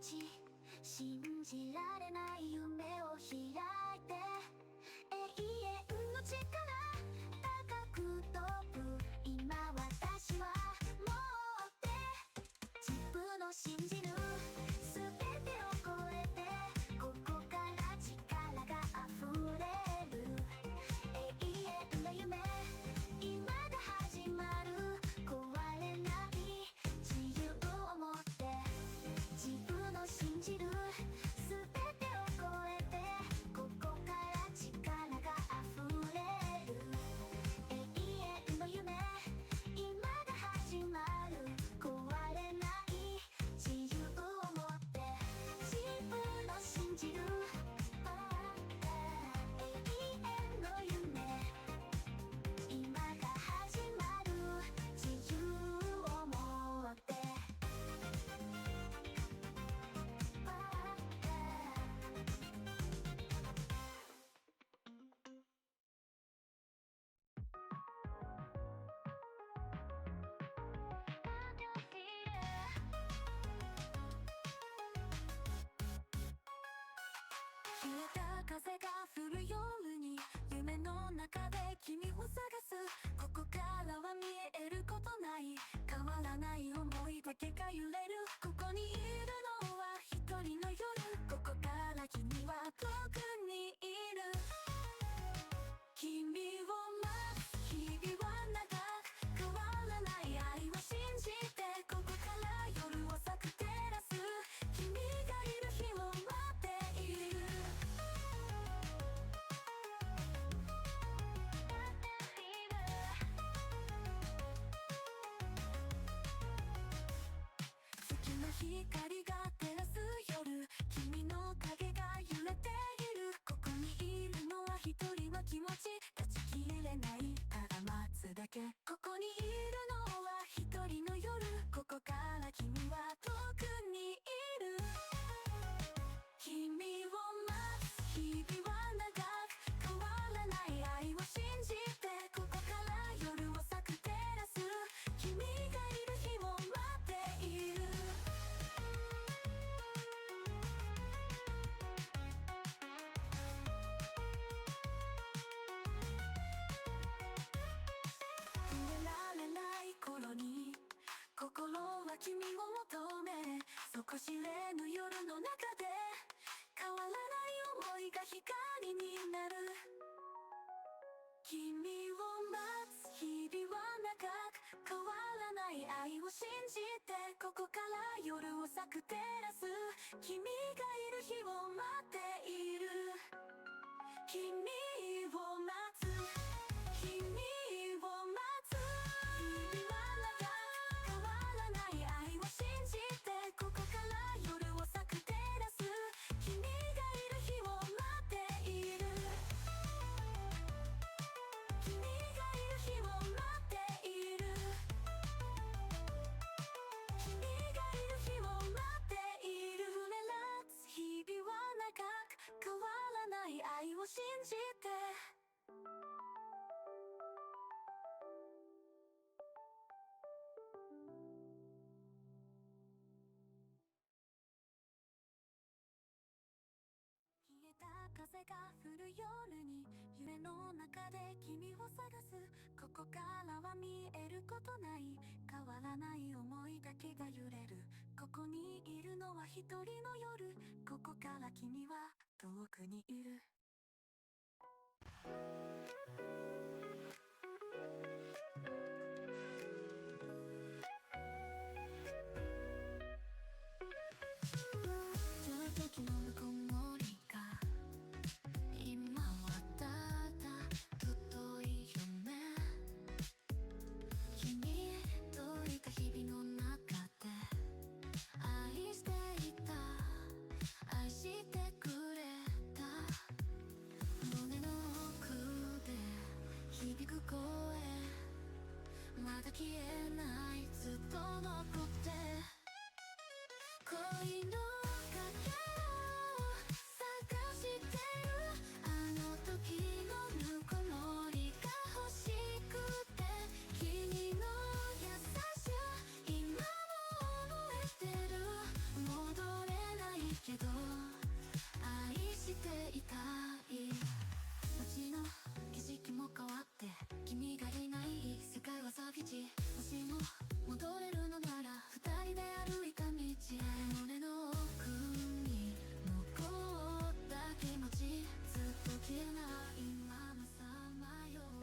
ち信じられない夢を開いて永遠の力高く飛ぶ今私は持って自分の信じる全てを超えてここから力が溢れる永遠の夢今が始まる壊れない自由を持って自分の信じる全てを超えてここから力が溢れる永遠の夢今が始まる壊れない自由を持って自分の信じる永遠の夢今が始まる自由を持って揺れた風が降る夜に夢の中で君を探すここからは見えることない変わらない想いだけが揺れるここにいるのは一人の夜ここから君は遠くにいる君を待つ日々は長く変わらない愛を信じてここから夜を咲く照らす君がいる日を待っている月の光が照らす夜君の影が揺れているここにいるのは一人の気持ち断ち切れないただ待つだけここにいるのは一人の夜ここから君は遠くにいる君を待つ日々は長く変わらない愛を信じてここから夜を咲く照らす君がいる日を待っている触れられない頃に心は君を求め底知れぬ夜の中で変わらない想いが光になる君を待つ日々は長く変わらない愛を信じてここから夜を咲く照らす君がいる日を待っている君を待つ君を待つ日々は長く変わらない愛を信じてここから夜を咲く照らす君がいる日を待っている君がいる日を待っている君がいる日を待っている目立つ日々は長く変わらない愛を信じて冷えた風が降る夜に夢の中で君を探すここからは見えることない変わらない想いだけが揺れるここにいるのは一人の夜ここから君は遠くにいるその時のぬくもりが今はただ太い夢君といた日々の中で愛していた愛してくれた胸の奥で響く声まだ消えないずっと残って恋のかけらを探してるあの時のぬくもりが欲しくて君の優しさ今も覚えてる戻れな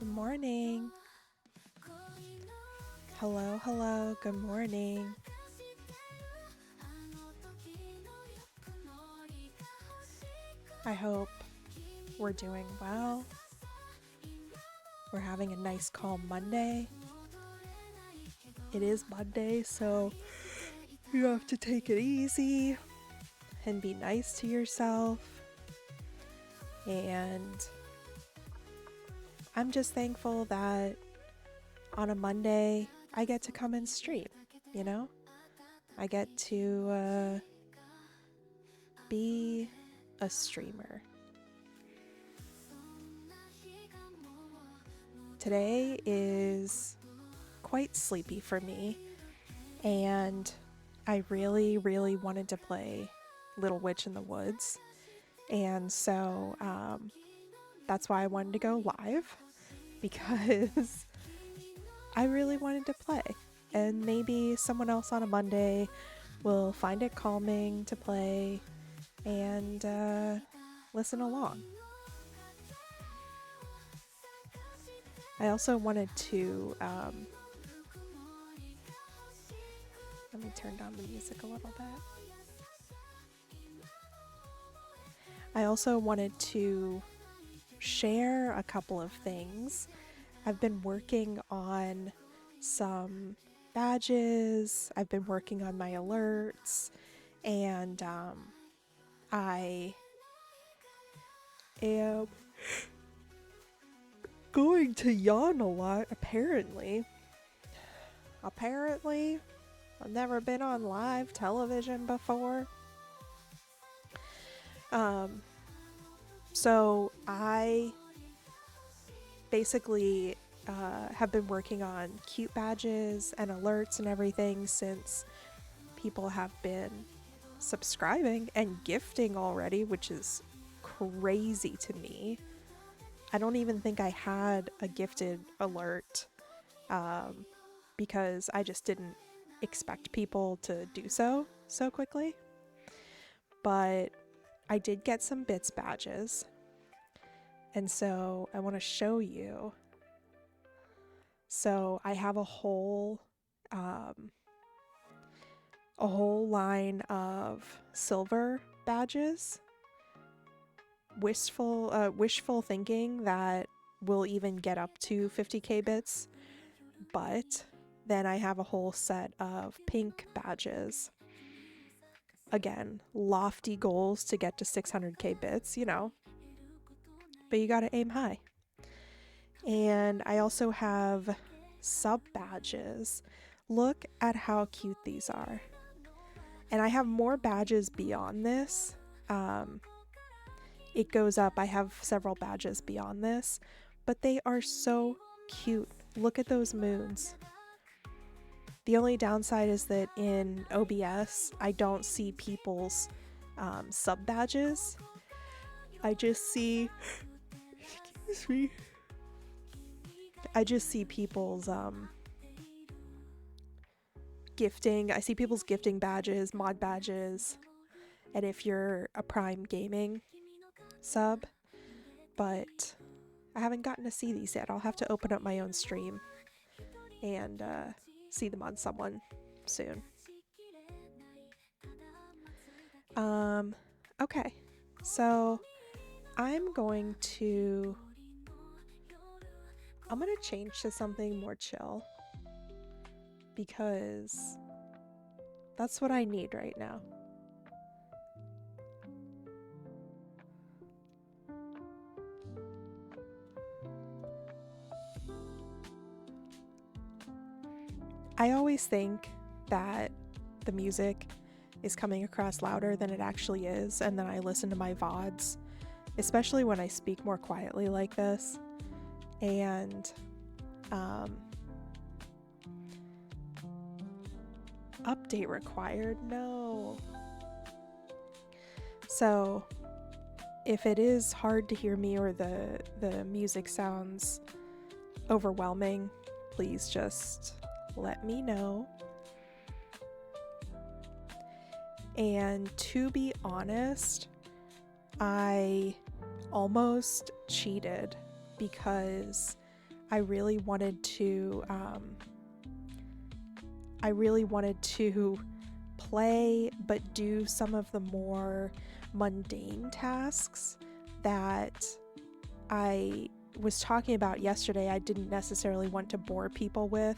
Good morning. Hello, hello, good morning. I hope we're doing well. We're having a nice calm Monday. It is Monday, so you have to take it easy and be nice to yourself. And I'm just thankful that on a Monday I get to come and stream, you know? I get to be a streamer. Today is quite sleepy for me, and I really, really wanted to play Little Witch in the Woods, and so that's why I wanted to go live, because I really wanted to play, and maybe someone else on a Monday will find it calming to play and listen along. I also wanted to let me turn down the music a little bit. I also wanted to share a couple of things. I've been working on some badges, I've been working on my alerts, and I am going to yawn a lot, apparently. I've never been on live television before. So I basically have been working on cute badges and alerts and everything since people have been subscribing and gifting already, which is crazy to me. I don't even think I had a gifted alert because I just didn't expect people to do so quickly. But I did get some bits badges, and so I want to show you. So I have a whole line of silver badges. Wishful thinking that we'll even get up to 50k bits, but then I have a whole set of pink badges. Again, lofty goals to get to 600k bits, you know, but you gotta aim high. And I also have sub badges. Look at how cute these are. And I have more badges beyond this. It goes up. I have several badges beyond this, but they are so cute. Look at those moons. The only downside is that in OBS, I don't see people's sub badges. I just see, excuse me. I just see people's gifting. I see people's gifting badges, mod badges, and if you're a Prime Gaming sub, but I haven't gotten to see these yet. I'll have to open up my own stream and see them on someone soon. Okay, so I'm gonna change to something more chill because that's what I need right now. I always think that the music is coming across louder than it actually is, and then I listen to my VODs, especially when I speak more quietly like this, and update required, no. So if it is hard to hear me or the music sounds overwhelming, please just let me know. And to be honest, I almost cheated because I really wanted to play but do some of the more mundane tasks that I was talking about yesterday. I didn't necessarily want to bore people with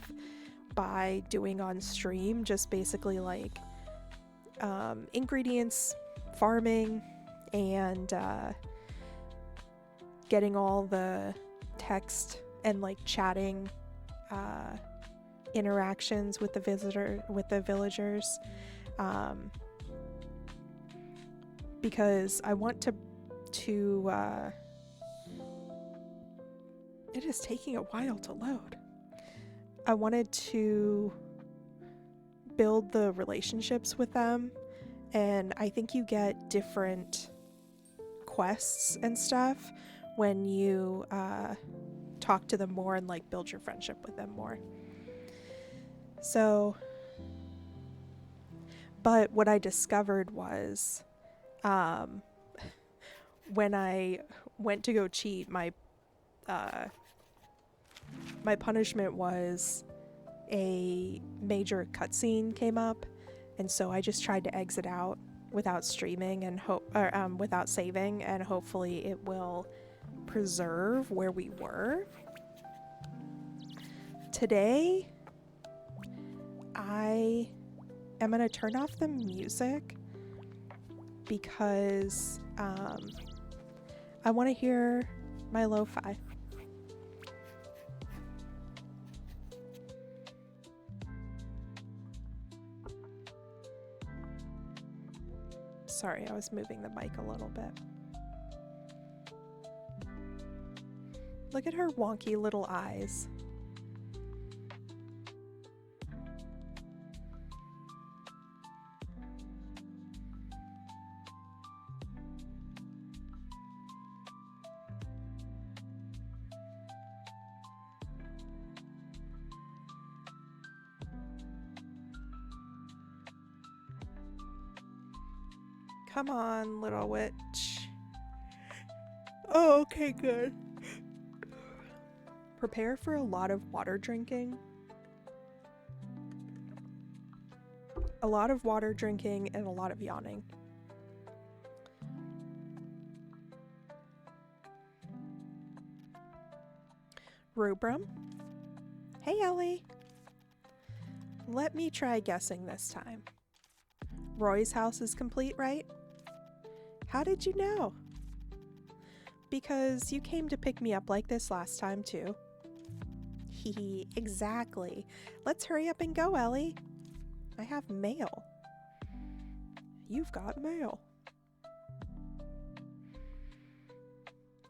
by doing on stream, just basically like ingredients, farming, and getting all the text and like chatting interactions with the villagers, because I want to it is taking a while to load. I wanted to build the relationships with them, and I think you get different quests and stuff when you talk to them more and like build your friendship with them more. So, but what I discovered was when I went to go cheat, my punishment was a major cutscene came up, and so I just tried to exit out without streaming and without saving, and hopefully it will preserve where we were. Today, I am gonna turn off the music because I want to hear my lo-fi. Sorry, I was moving the mic a little bit. Look at her wonky little eyes. Come on, little witch. Oh, okay, good. Prepare for a lot of water drinking. A lot of water drinking and a lot of yawning. Rubrum? Hey, Ellie. Let me try guessing this time. Roy's house is complete, right? How did you know? Because you came to pick me up like this last time, too. Hee, exactly. Let's hurry up and go, Ellie. I have mail. You've got mail.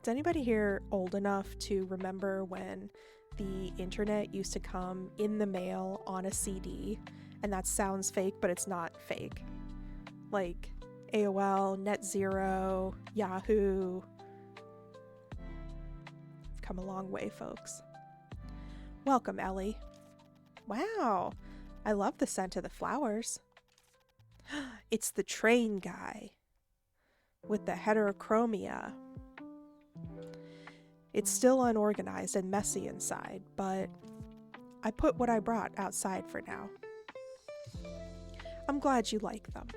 Is anybody here old enough to remember when the internet used to come in the mail on a CD? And that sounds fake, but it's not fake. Like AOL, NetZero, Yahoo. I've come a long way, folks. Welcome, Ellie. Wow, I love the scent of the flowers. It's the train guy with the heterochromia. It's still unorganized and messy inside, but I put what I brought outside for now. I'm glad you like them.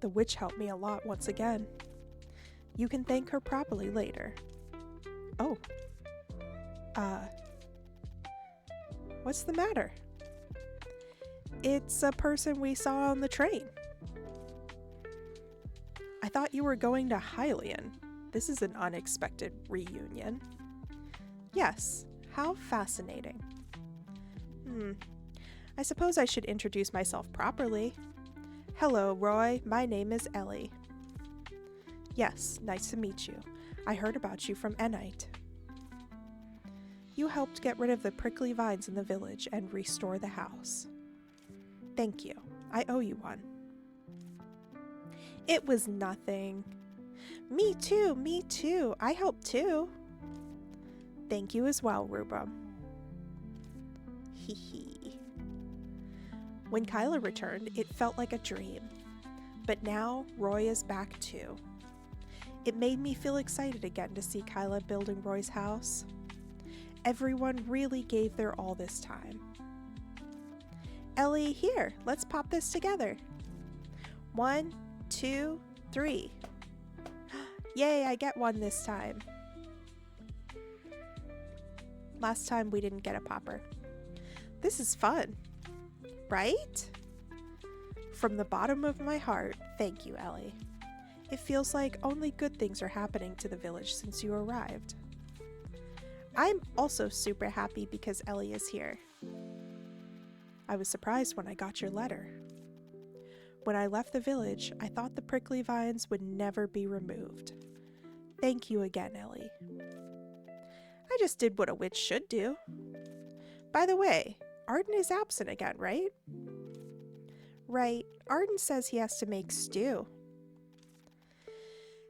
The witch helped me a lot once again. You can thank her properly later. Oh. What's the matter? It's a person we saw on the train. I thought you were going to Hylian. This is an unexpected reunion. Yes, how fascinating. I suppose I should introduce myself properly. Hello, Roy. My name is Ellie. Yes, nice to meet you. I heard about you from Enite. You helped get rid of the prickly vines in the village and restore the house. Thank you. I owe you one. It was nothing. Me too. I helped too. Thank you as well, Rubrum. Hee hee. When Kyla returned, it felt like a dream. But now, Roy is back too. It made me feel excited again to see Kyla building Roy's house. Everyone really gave their all this time. Ellie, here, let's pop this together. 1, 2, 3. Yay, I get one this time. Last time we didn't get a popper. This is fun, right? From the bottom of my heart, thank you, Ellie. It feels like only good things are happening to the village since you arrived. I'm also super happy because Ellie is here. I was surprised when I got your letter. When I left the village, I thought the prickly vines would never be removed. Thank you again, Ellie. I just did what a witch should do. By the way, Arden is absent again, right? Right, Arden says he has to make stew.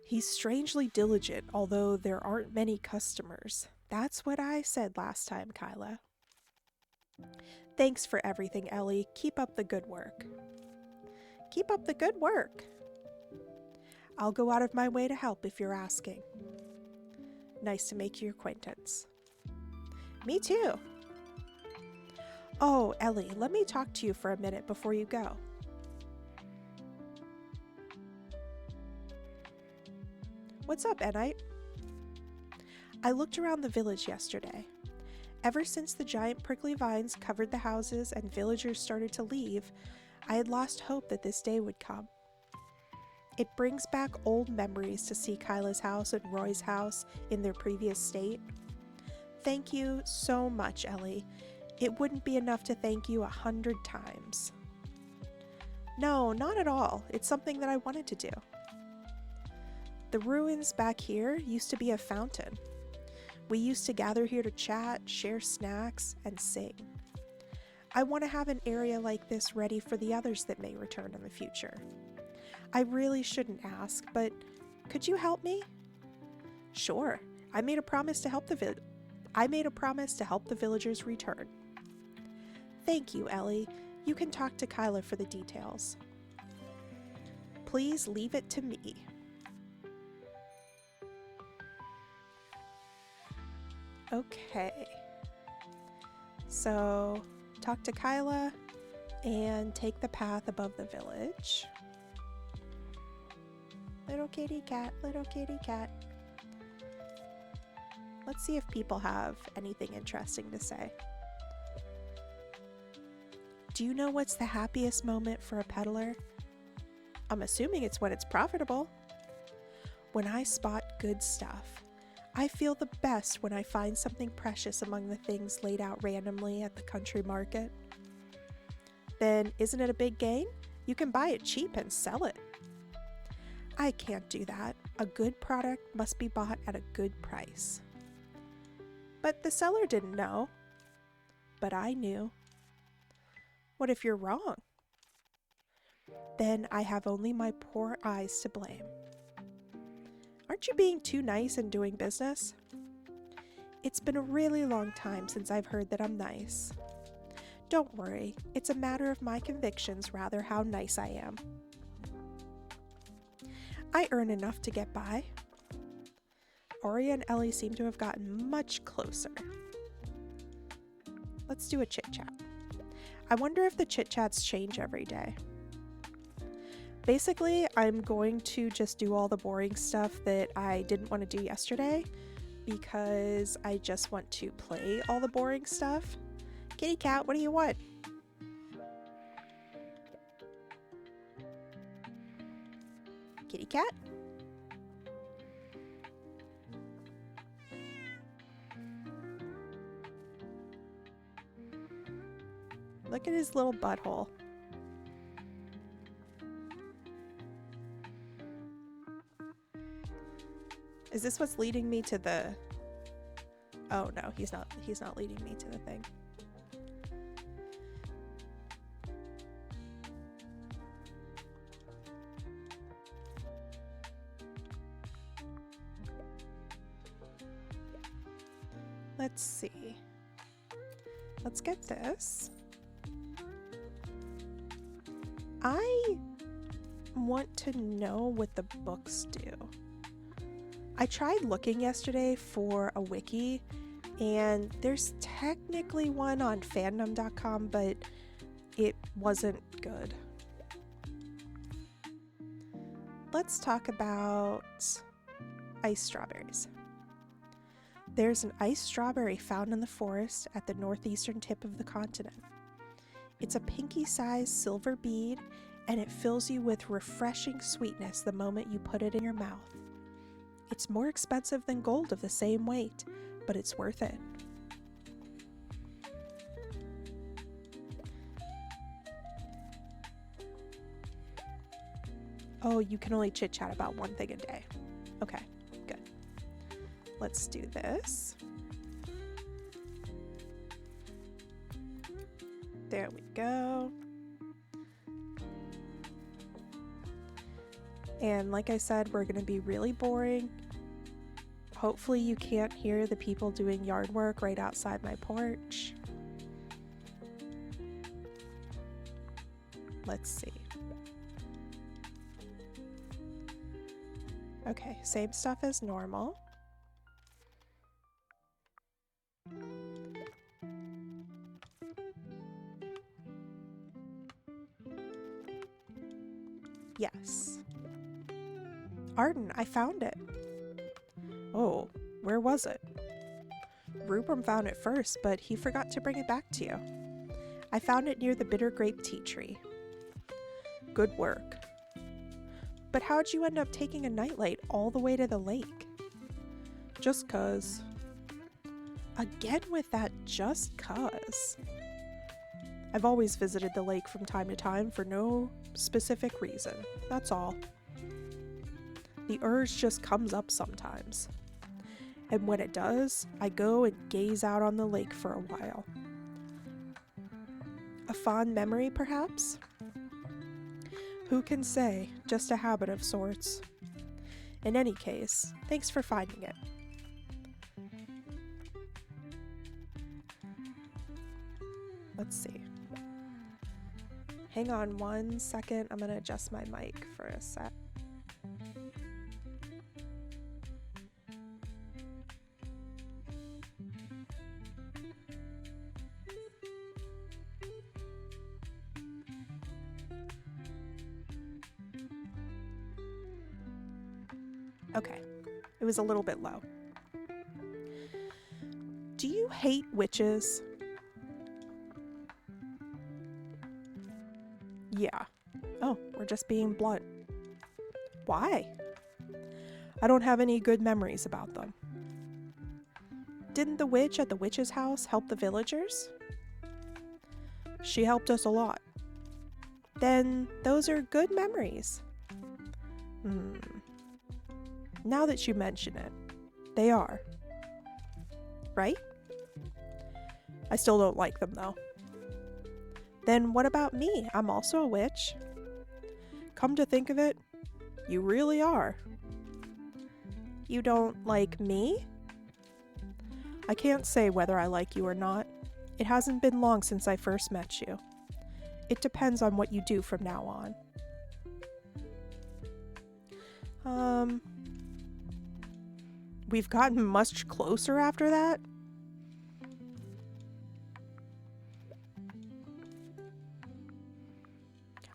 He's strangely diligent, although there aren't many customers. That's what I said last time, Kyla. Thanks for everything, Ellie. Keep up the good work. Keep up the good work. I'll go out of my way to help if you're asking. Nice to make your acquaintance. Me too. Oh, Ellie, let me talk to you for a minute before you go. What's up, Enite? I looked around the village yesterday. Ever since the giant prickly vines covered the houses and villagers started to leave, I had lost hope that this day would come. It brings back old memories to see Kyla's house and Roy's house in their previous state. Thank you so much, Ellie. It wouldn't be enough to thank you 100 times. No, not at all. It's something that I wanted to do. The ruins back here used to be a fountain. We used to gather here to chat, share snacks, and sing. I want to have an area like this ready for the others that may return in the future. I really shouldn't ask, but could you help me? Sure. I made a promise to help the villagers return. Thank you, Ellie. You can talk to Kyla for the details. Please leave it to me. Okay. So, talk to Kyla and take the path above the village. Little kitty cat, little kitty cat. Let's see if people have anything interesting to say. Do you know what's the happiest moment for a peddler? I'm assuming it's when it's profitable. When I spot good stuff. I feel the best when I find something precious among the things laid out randomly at the country market. Then isn't it a big gain? You can buy it cheap and sell it. I can't do that. A good product must be bought at a good price. But the seller didn't know. But I knew. What if you're wrong? Then I have only my poor eyes to blame. Aren't you being too nice and doing business? It's been a really long time since I've heard that I'm nice. Don't worry, it's a matter of my convictions rather how nice I am. I earn enough to get by. Ori and Ellie seem to have gotten much closer. Let's do a chit-chat. I wonder if the chit-chats change every day. Basically, I'm going to just do all the boring stuff that I didn't want to do yesterday because I just want to play all the boring stuff. Kitty cat, what do you want? Kitty cat? Look at his little butthole. Is this what's leading me to the... Oh no, he's not leading me to the thing. Let's see. Let's get this. I want to know what the books do. I tried looking yesterday for a wiki And there's technically one on fandom.com, but it wasn't good. Let's talk about ice strawberries. There's an ice strawberry found in the forest at the northeastern tip of the continent. It's a pinky-sized silver bead, and it fills you with refreshing sweetness the moment you put it in your mouth. It's more expensive than gold of the same weight, but it's worth it. Oh, you can only chit-chat about one thing a day. Okay, good. Let's do this. There we go. And like I said, we're going to be really boring. Hopefully you can't hear the people doing yard work right outside my porch. Let's see. Okay, same stuff as normal. Yes. Arden, I found it. Oh, where was it? Rubram found it first, but he forgot to bring it back to you. I found it near the bitter grape tea tree. Good work. But how'd you end up taking a nightlight all the way to the lake? Just 'cause. Again with that just 'cause. I've always visited the lake from time to time for no specific reason. That's all. The urge just comes up sometimes. And when it does, I go and gaze out on the lake for a while. A fond memory, perhaps? Who can say? Just a habit of sorts. In any case, thanks for finding it. Let's see. Hang on 1 second. I'm gonna adjust my mic for a sec. Okay, it was a little bit low. Do you hate witches? Yeah. Oh, we're just being blunt. Why? I don't have any good memories about them. Didn't the witch at the witch's house help the villagers? She helped us a lot. Then those are good memories. Now that you mention it, they are. Right? I still don't like them though. Then what about me? I'm also a witch. Come to think of it, you really are. You don't like me? I can't say whether I like you or not. It hasn't been long since I first met you. It depends on what you do from now on. We've gotten much closer after that?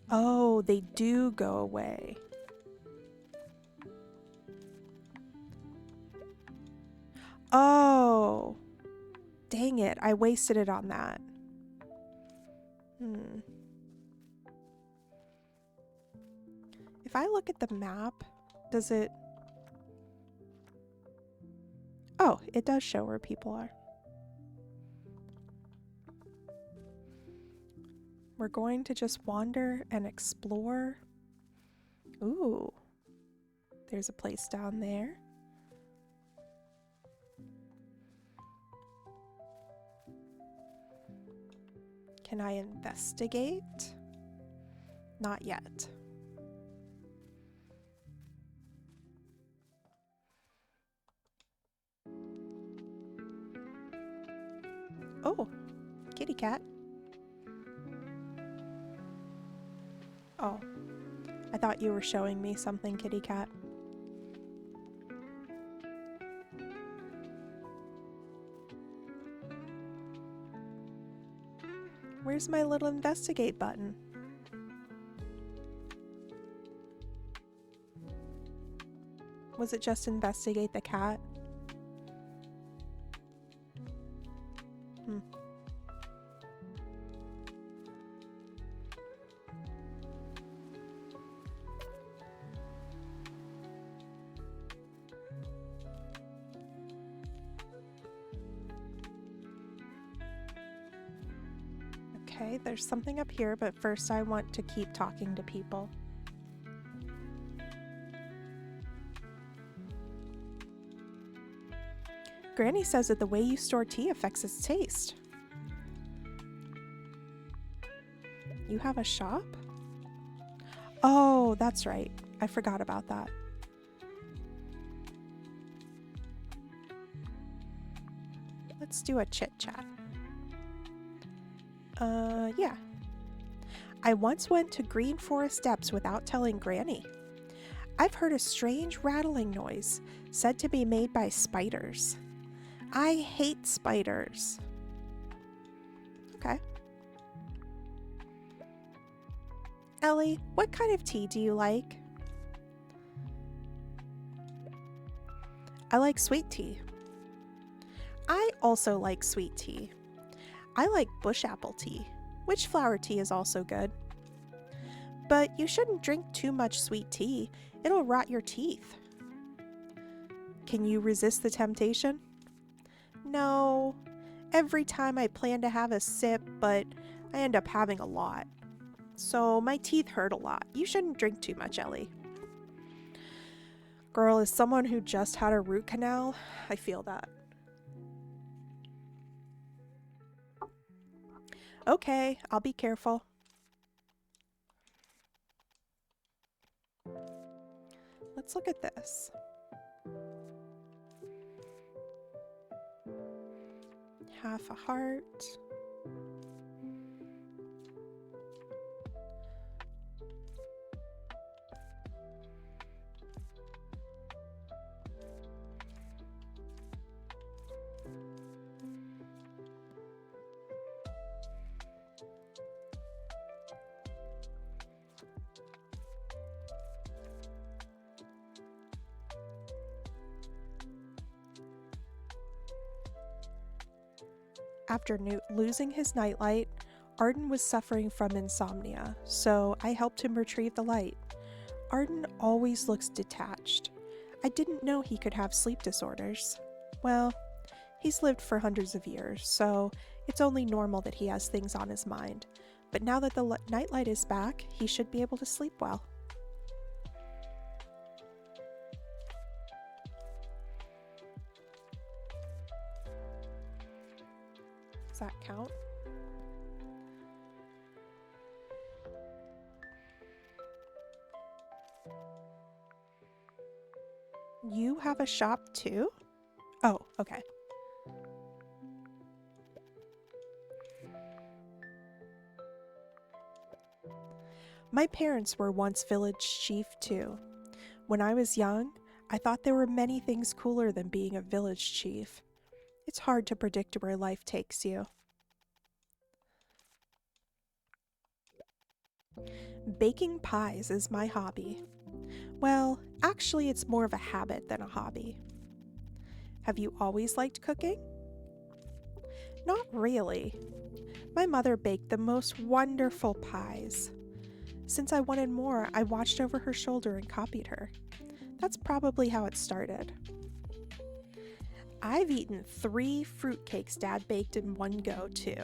Oh, they do go away. Oh, dang it. I wasted it on that. If I look at the map, does it... Oh, it does show where people are. We're going to just wander and explore. Ooh, there's a place down there. Can I investigate? Not yet. Oh, kitty cat. Oh, I thought you were showing me something, kitty cat. Where's my little investigate button? Was it just investigate the cat? Okay, there's something up here, but first I want to keep talking to people. Granny says that the way you store tea affects its taste. You have a shop? Oh, that's right. I forgot about that. Let's do a chit chat. Yeah. I once went to Green Forest Depths without telling Granny. I've heard a strange rattling noise said to be made by spiders. I hate spiders. Okay. Ellie, what kind of tea do you like? I like sweet tea. I also like sweet tea. I like bush apple tea. Witch flower tea is also good. But you shouldn't drink too much sweet tea. It'll rot your teeth. Can you resist the temptation? No. Every time I plan to have a sip, but I end up having a lot. So my teeth hurt a lot. You shouldn't drink too much, Ellie. Girl, as someone who just had a root canal, I feel that. Okay, I'll be careful. Let's look at this. Half a heart. After losing his nightlight, Arden was suffering from insomnia, so I helped him retrieve the light. Arden always looks detached. I didn't know he could have sleep disorders. Well, he's lived for hundreds of years, so it's only normal that he has things on his mind. But now that the nightlight is back, he should be able to sleep well. Does that count? You have a shop too? Oh, okay. My parents were once village chief too. When I was young, I thought there were many things cooler than being a village chief. It's hard to predict where life takes you. Baking pies is my hobby. Well, actually it's more of a habit than a hobby. Have you always liked cooking? Not really. My mother baked the most wonderful pies. Since I wanted more, I watched over her shoulder and copied her. That's probably how it started. I've eaten 3 fruitcakes Dad baked in one go, too.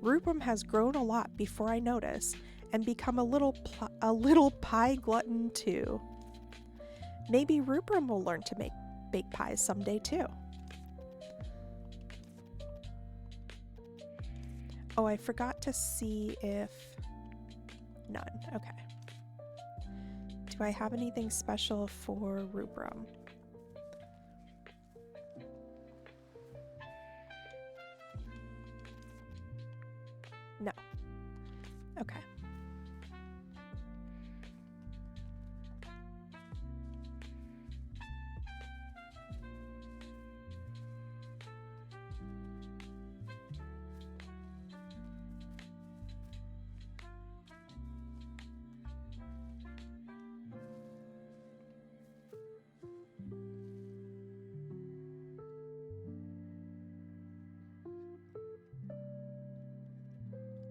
Rupram has grown a lot before I notice and become a little pie glutton, too. Maybe Rupram will learn to bake pies someday, too. Oh, I forgot to see if... None. Okay. Do I have anything special for Rupram? No. Okay.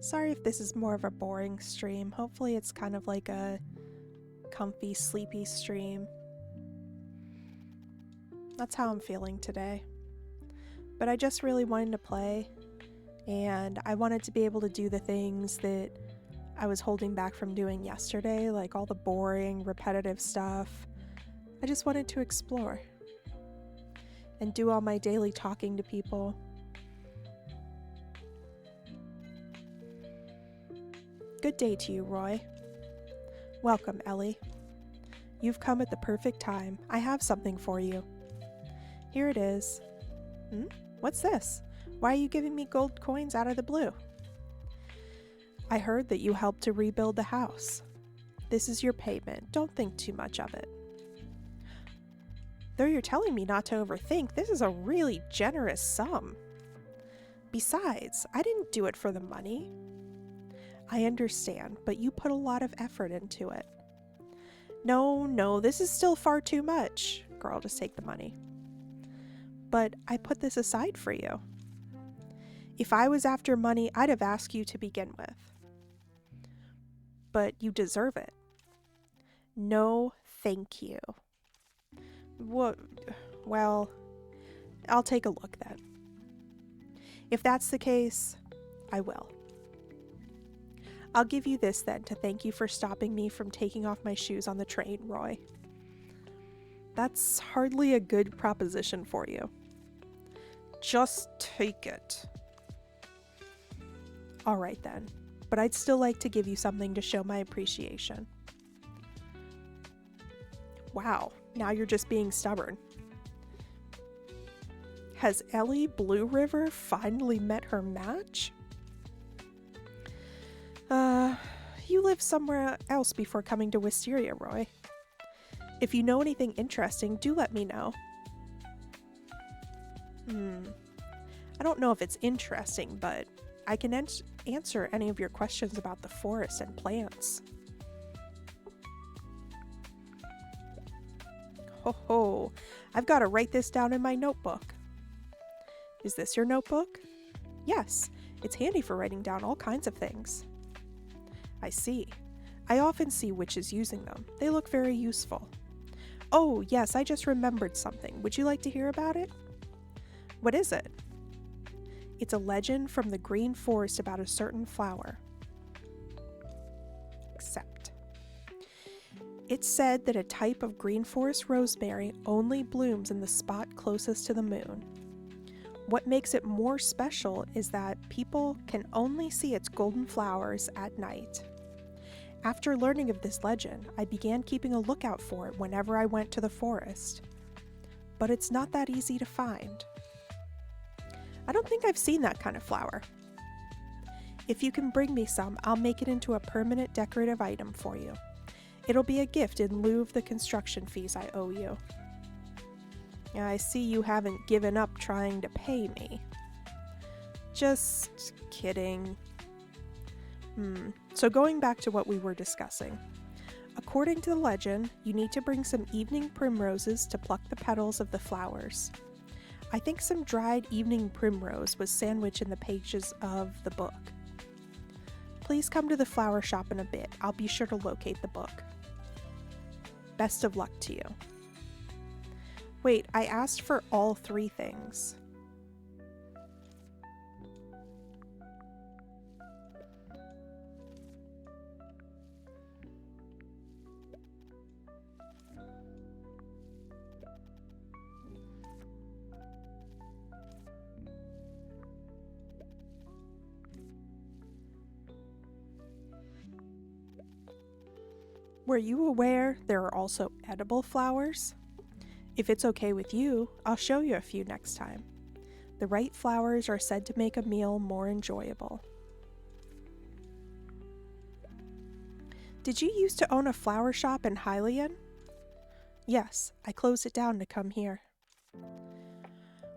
Sorry if this is more of a boring stream. Hopefully it's kind of like a comfy, sleepy stream. That's how I'm feeling today. But I just really wanted to play, and I wanted to be able to do the things that I was holding back from doing yesterday, like all the boring, repetitive stuff. I just wanted to explore and do all my daily talking to people. Good day to you, Roy. Welcome, Ellie. You've come at the perfect time. I have something for you. Here it is. What's this? Why are you giving me gold coins out of the blue? I heard that you helped to rebuild the house. This is your payment. Don't think too much of it. Though you're telling me not to overthink, this is a really generous sum. Besides, I didn't do it for the money. I understand, but you put a lot of effort into it. No, this is still far too much. Girl, just take the money. But I put this aside for you. If I was after money, I'd have asked you to begin with. But you deserve it. No, thank you. What? Well, I'll take a look then. If that's the case, I will. I'll give you this then to thank you for stopping me from taking off my shoes on the train, Roy. That's hardly a good proposition for you. Just take it. All right then, but I'd still like to give you something to show my appreciation. Wow, now you're just being stubborn. Has Ellie Blue River finally met her match? You lived somewhere else before coming to Wisteria, Roy. If you know anything interesting, do let me know. I don't know if it's interesting, but I can answer any of your questions about the forest and plants. Ho, I've got to write this down in my notebook. Is this your notebook? Yes, it's handy for writing down all kinds of things. I see. I often see witches using them. They look very useful. Oh, yes, I just remembered something. Would you like to hear about it? What is it? It's a legend from the Green Forest about a certain flower. Except. It's said that a type of green forest rosemary only blooms in the spot closest to the moon. What makes it more special is that people can only see its golden flowers at night. After learning of this legend, I began keeping a lookout for it whenever I went to the forest. But it's not that easy to find. I don't think I've seen that kind of flower. If you can bring me some, I'll make it into a permanent decorative item for you. It'll be a gift in lieu of the construction fees I owe you. I see you haven't given up trying to pay me. Just kidding. So going back to what we were discussing. According to the legend, you need to bring some evening primroses to pluck the petals of the flowers. I think some dried evening primrose was sandwiched in the pages of the book. Please come to the flower shop in a bit. I'll be sure to locate the book. Best of luck to you. Wait, I asked for all three things. Were you aware there are also edible flowers? If it's okay with you, I'll show you a few next time. The right flowers are said to make a meal more enjoyable. Did you used to own a flower shop in Hylian? Yes, I closed it down to come here.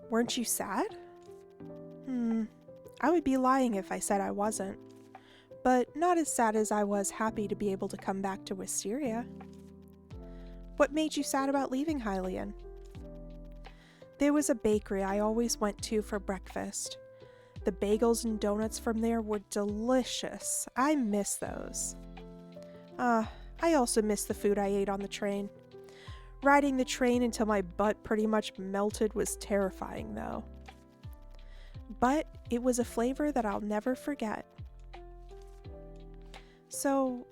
Weren't you sad? I would be lying if I said I wasn't. But not as sad as I was happy to be able to come back to Wisteria. What made you sad about leaving Hylian? There was a bakery I always went to for breakfast. The bagels and donuts from there were delicious. I miss those. I also miss the food I ate on the train. Riding the train until my butt pretty much melted was terrifying, though. But it was a flavor that I'll never forget. So,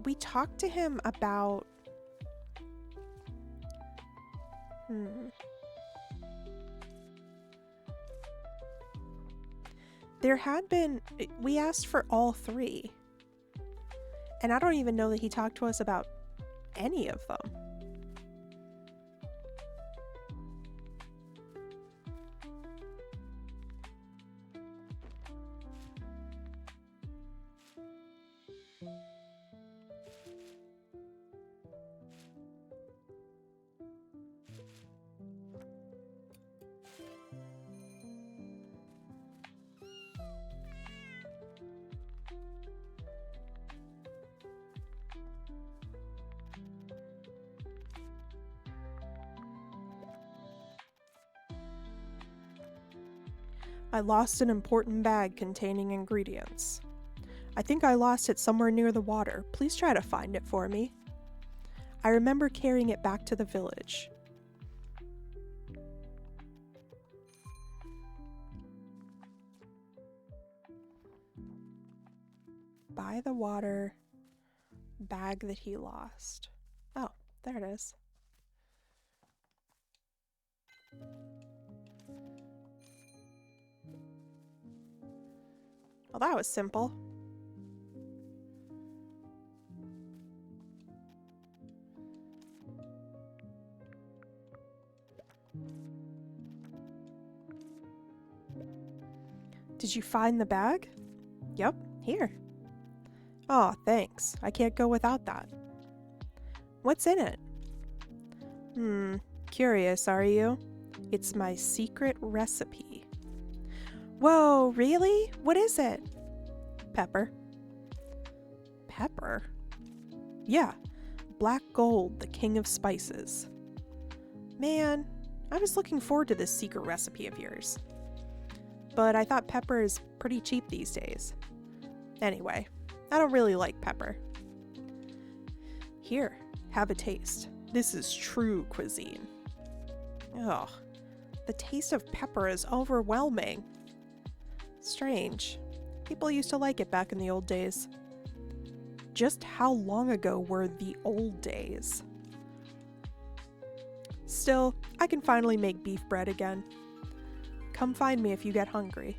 we talked to him about... There had been... We asked for all three. And I don't even know that he talked to us about any of them. I lost an important bag containing ingredients. I think I lost it somewhere near the water. Please try to find it for me. I remember carrying it back to the village. By the water, bag that he lost. Oh, there it is. Well, that was simple. Did you find the bag? Yep, here. Aw, thanks. I can't go without that. What's in it? Curious, are you? It's my secret recipe. Whoa, really? What is it? Pepper. Pepper? Yeah, black gold, the king of spices. Man, I was looking forward to this secret recipe of yours. But I thought pepper is pretty cheap these days. Anyway, I don't really like pepper. Here, have a taste. This is true cuisine. Ugh, the taste of pepper is overwhelming. Strange. People used to like it back in the old days. Just how long ago were the old days? Still, I can finally make beef bread again. Come find me if you get hungry.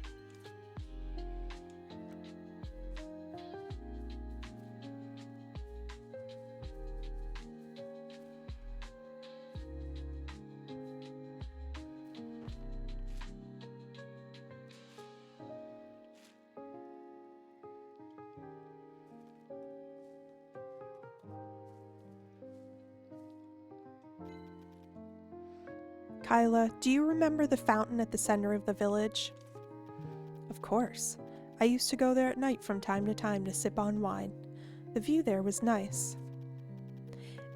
Kyla, do you remember the fountain at the center of the village? Of course. I used to go there at night from time to time to sip on wine. The view there was nice.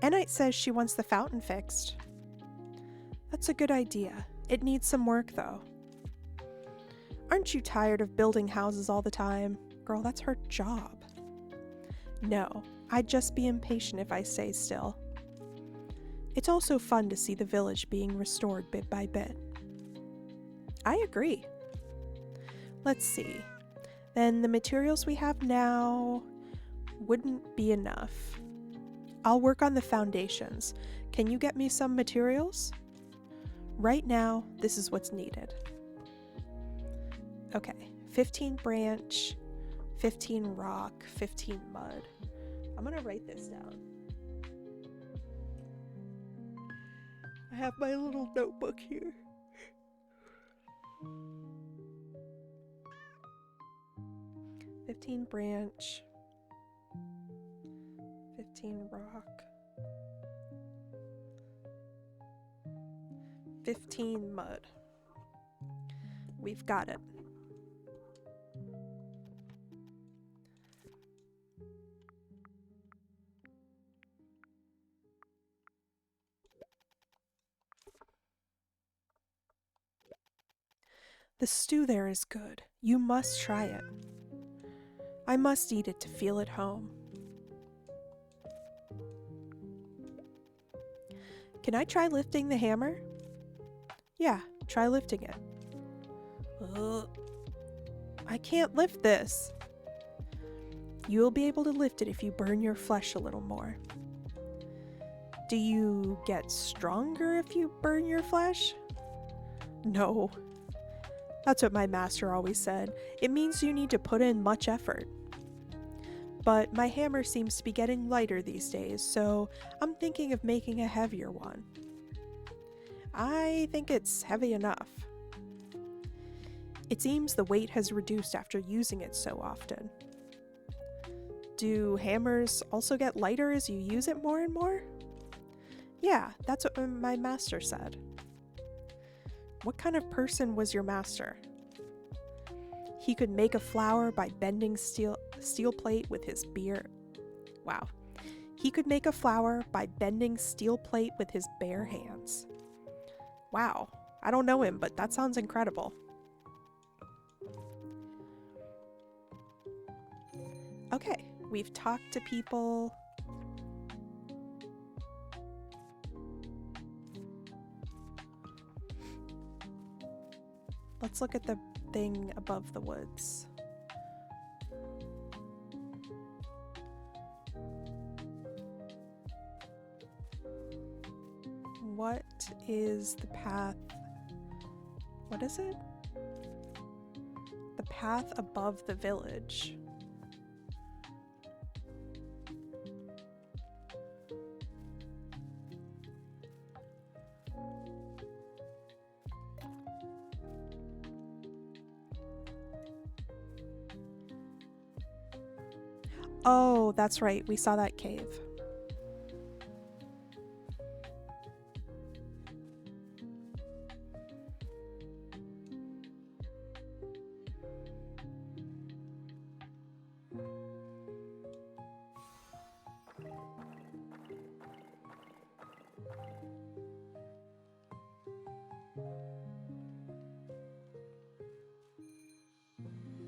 Enite says she wants the fountain fixed. That's a good idea. It needs some work, though. Aren't you tired of building houses all the time? Girl, that's her job. No, I'd just be impatient if I stay still. It's also fun to see the village being restored bit by bit. I agree. Let's see. Then the materials we have now wouldn't be enough. I'll work on the foundations. Can you get me some materials? Right now, this is what's needed. Okay, 15 branch, 15 rock, 15 mud. I'm gonna write this down. I have my little notebook here. "15 branch, 15 rock, 15 mud." We've got it. The stew there is good. You must try it. I must eat it to feel at home. Can I try lifting the hammer? Yeah, try lifting it. I can't lift this. You'll be able to lift it if you burn your flesh a little more. Do you get stronger if you burn your flesh? No. That's what my master always said. It means you need to put in much effort. But my hammer seems to be getting lighter these days, so I'm thinking of making a heavier one. I think it's heavy enough. It seems the weight has reduced after using it so often. Do hammers also get lighter as you use it more and more? Yeah, that's what my master said. What kind of person was your master? He could make a flower by bending steel plate with his beard. Wow. He could make a flower by bending steel plate with his bare hands. Wow. I don't know him, but that sounds incredible. Okay, we've talked to people. Let's look at the thing above the woods. What is the path? What is it? The path above the village. Oh, that's right. We saw that cave.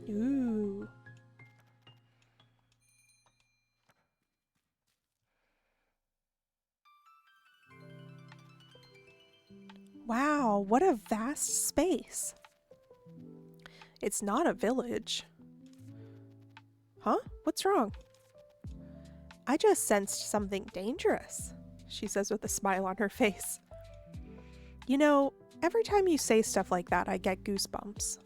Ooh. Wow, what a vast space. It's not a village. Huh? What's wrong? I just sensed something dangerous, she says with a smile on her face. You know, every time you say stuff like that, I get goosebumps.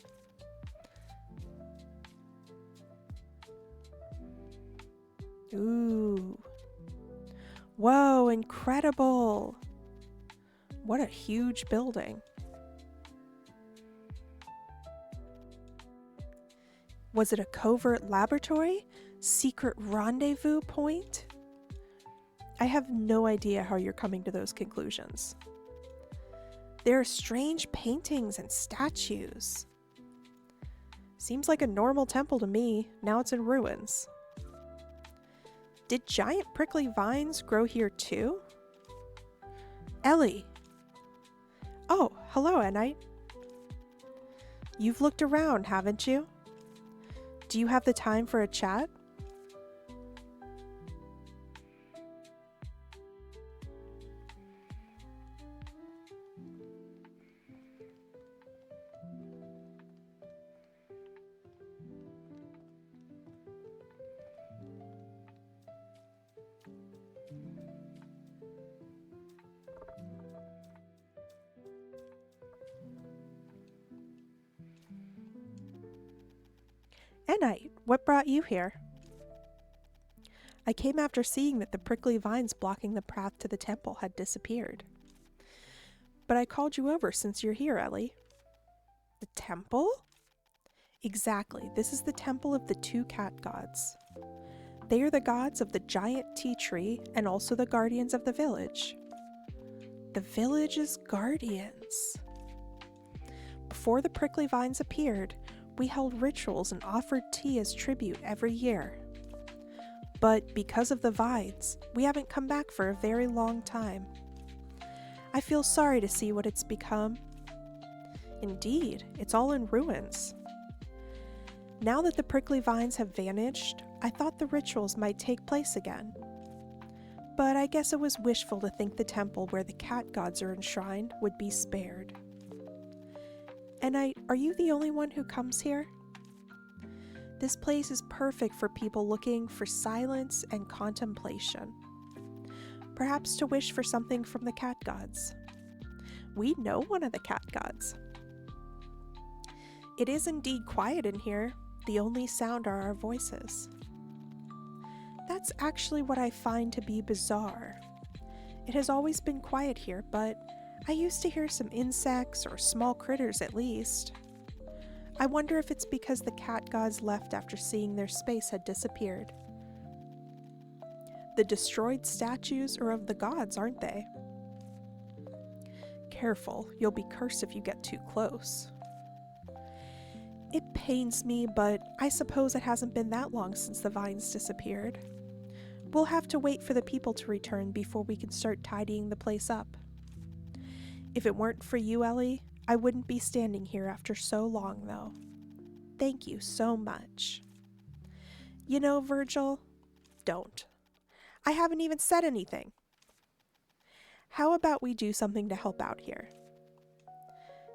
Ooh. Whoa, incredible. What a huge building. Was it a covert laboratory? Secret rendezvous point? I have no idea how you're coming to those conclusions. There are strange paintings and statues. Seems like a normal temple to me. Now it's in ruins. Did giant prickly vines grow here too? Ellie. Oh, hello, Enite. You've looked around, haven't you? Do you have the time for a chat? Enite, what brought you here? I came after seeing that the prickly vines blocking the path to the temple had disappeared. But I called you over since you're here, Ellie. The temple? Exactly, this is the temple of the two cat gods. They are the gods of the giant tea tree and also the guardians of the village. The village's guardians. Before the prickly vines appeared, we held rituals and offered tea as tribute every year. But because of the vines, we haven't come back for a very long time. I feel sorry to see what it's become. Indeed, it's all in ruins. Now that the prickly vines have vanished, I thought the rituals might take place again. But I guess it was wishful to think the temple where the cat gods are enshrined would be spared. And are you the only one who comes here? This place is perfect for people looking for silence and contemplation. Perhaps to wish for something from the cat gods. We know one of the cat gods. It is indeed quiet in here. The only sound are our voices. That's actually what I find to be bizarre. It has always been quiet here, but I used to hear some insects or small critters at least. I wonder if it's because the cat gods left after seeing their space had disappeared. The destroyed statues are of the gods, aren't they? Careful, you'll be cursed if you get too close. It pains me, but I suppose it hasn't been that long since the vines disappeared. We'll have to wait for the people to return before we can start tidying the place up. If it weren't for you, Ellie, I wouldn't be standing here after so long, though. Thank you so much. You know, Virgil, don't. I haven't even said anything. How about we do something to help out here?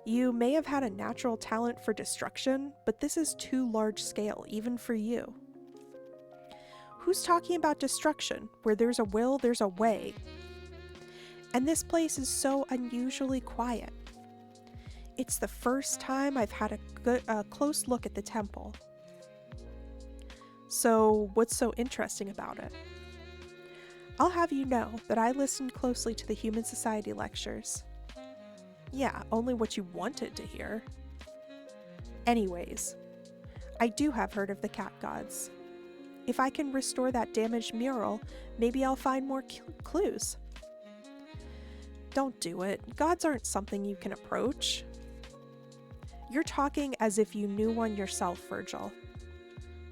You may have had a natural talent for destruction, but this is too large scale, even for you. Who's talking about destruction? Where there's a will, there's a way. And this place is so unusually quiet. It's the first time I've had a close look at the temple. So, what's so interesting about it? I'll have you know that I listened closely to the Human Society lectures. Yeah, only what you wanted to hear. Anyways, I do have heard of the cat gods. If I can restore that damaged mural, maybe I'll find more clues. Don't do it. Gods aren't something you can approach. You're talking as if you knew one yourself, Virgil.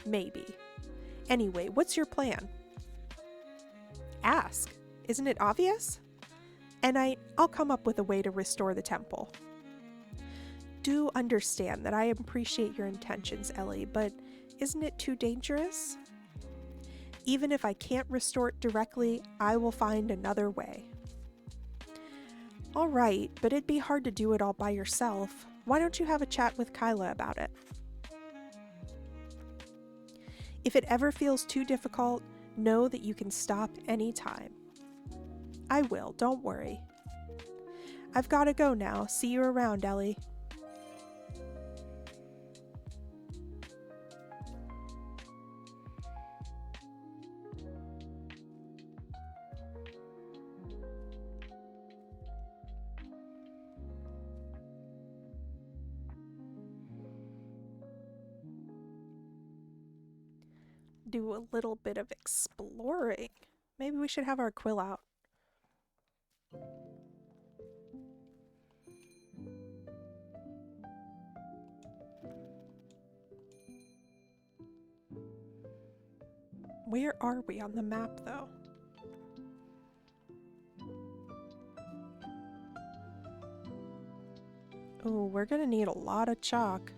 Maybe. Anyway, what's your plan? Ask. Isn't it obvious? And I'll come up with a way to restore the temple. Do understand that I appreciate your intentions, Ellie, but isn't it too dangerous? Even if I can't restore it directly, I will find another way. All right, but it'd be hard to do it all by yourself. Why don't you have a chat with Kyla about it? If it ever feels too difficult, know that you can stop anytime. I will, don't worry. I've got to go now. See you around, Ellie. Do a little bit of exploring. Maybe we should have our quill out. Where are we on the map, though? Oh, we're gonna need a lot of chalk.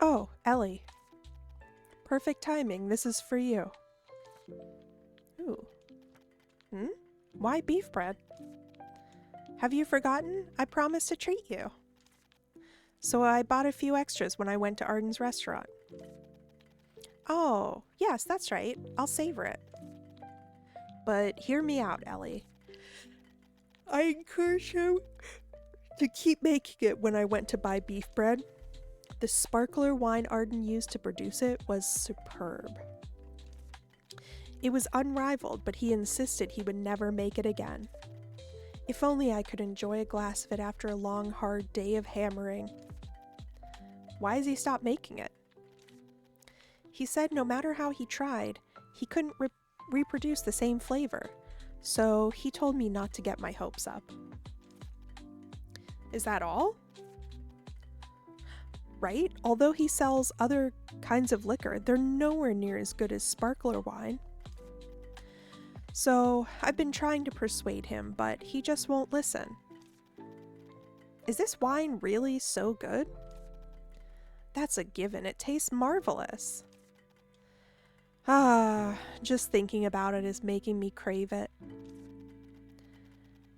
Oh, Ellie. Perfect timing. This is for you. Ooh. Why beef bread? Have you forgotten? I promised to treat you. So I bought a few extras when I went to Arden's restaurant. Oh, yes, that's right. I'll savor it. But hear me out, Ellie. I encourage you to keep making it when I went to buy beef bread. The sparkler wine Arden used to produce it was superb. It was unrivaled, but he insisted he would never make it again. If only I could enjoy a glass of it after a long, hard day of hammering. Why has he stopped making it? He said no matter how he tried, he couldn't reproduce the same flavor, so he told me not to get my hopes up. Is that all? Right? Although he sells other kinds of liquor, they're nowhere near as good as sparkler wine. So I've been trying to persuade him, but he just won't listen. Is this wine really so good? That's a given. It tastes marvelous. Just thinking about it is making me crave it.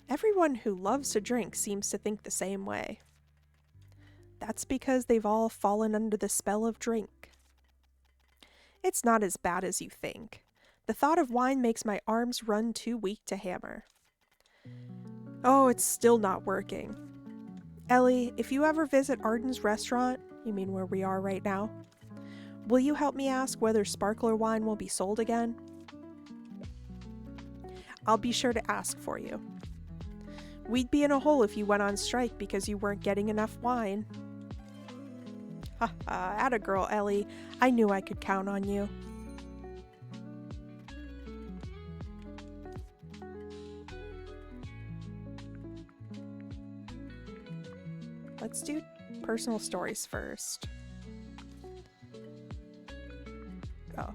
Everyone who loves to drink seems to think the same way. That's because they've all fallen under the spell of drink. It's not as bad as you think. The thought of wine makes my arms run too weak to hammer. Oh, it's still not working. Ellie, if you ever visit Arden's restaurant, you mean where we are right now, will you help me ask whether sparkler wine will be sold again? I'll be sure to ask for you. We'd be in a hole if you went on strike because you weren't getting enough wine. Haha, atta girl, Ellie. I knew I could count on you. Let's do personal stories first. Oh.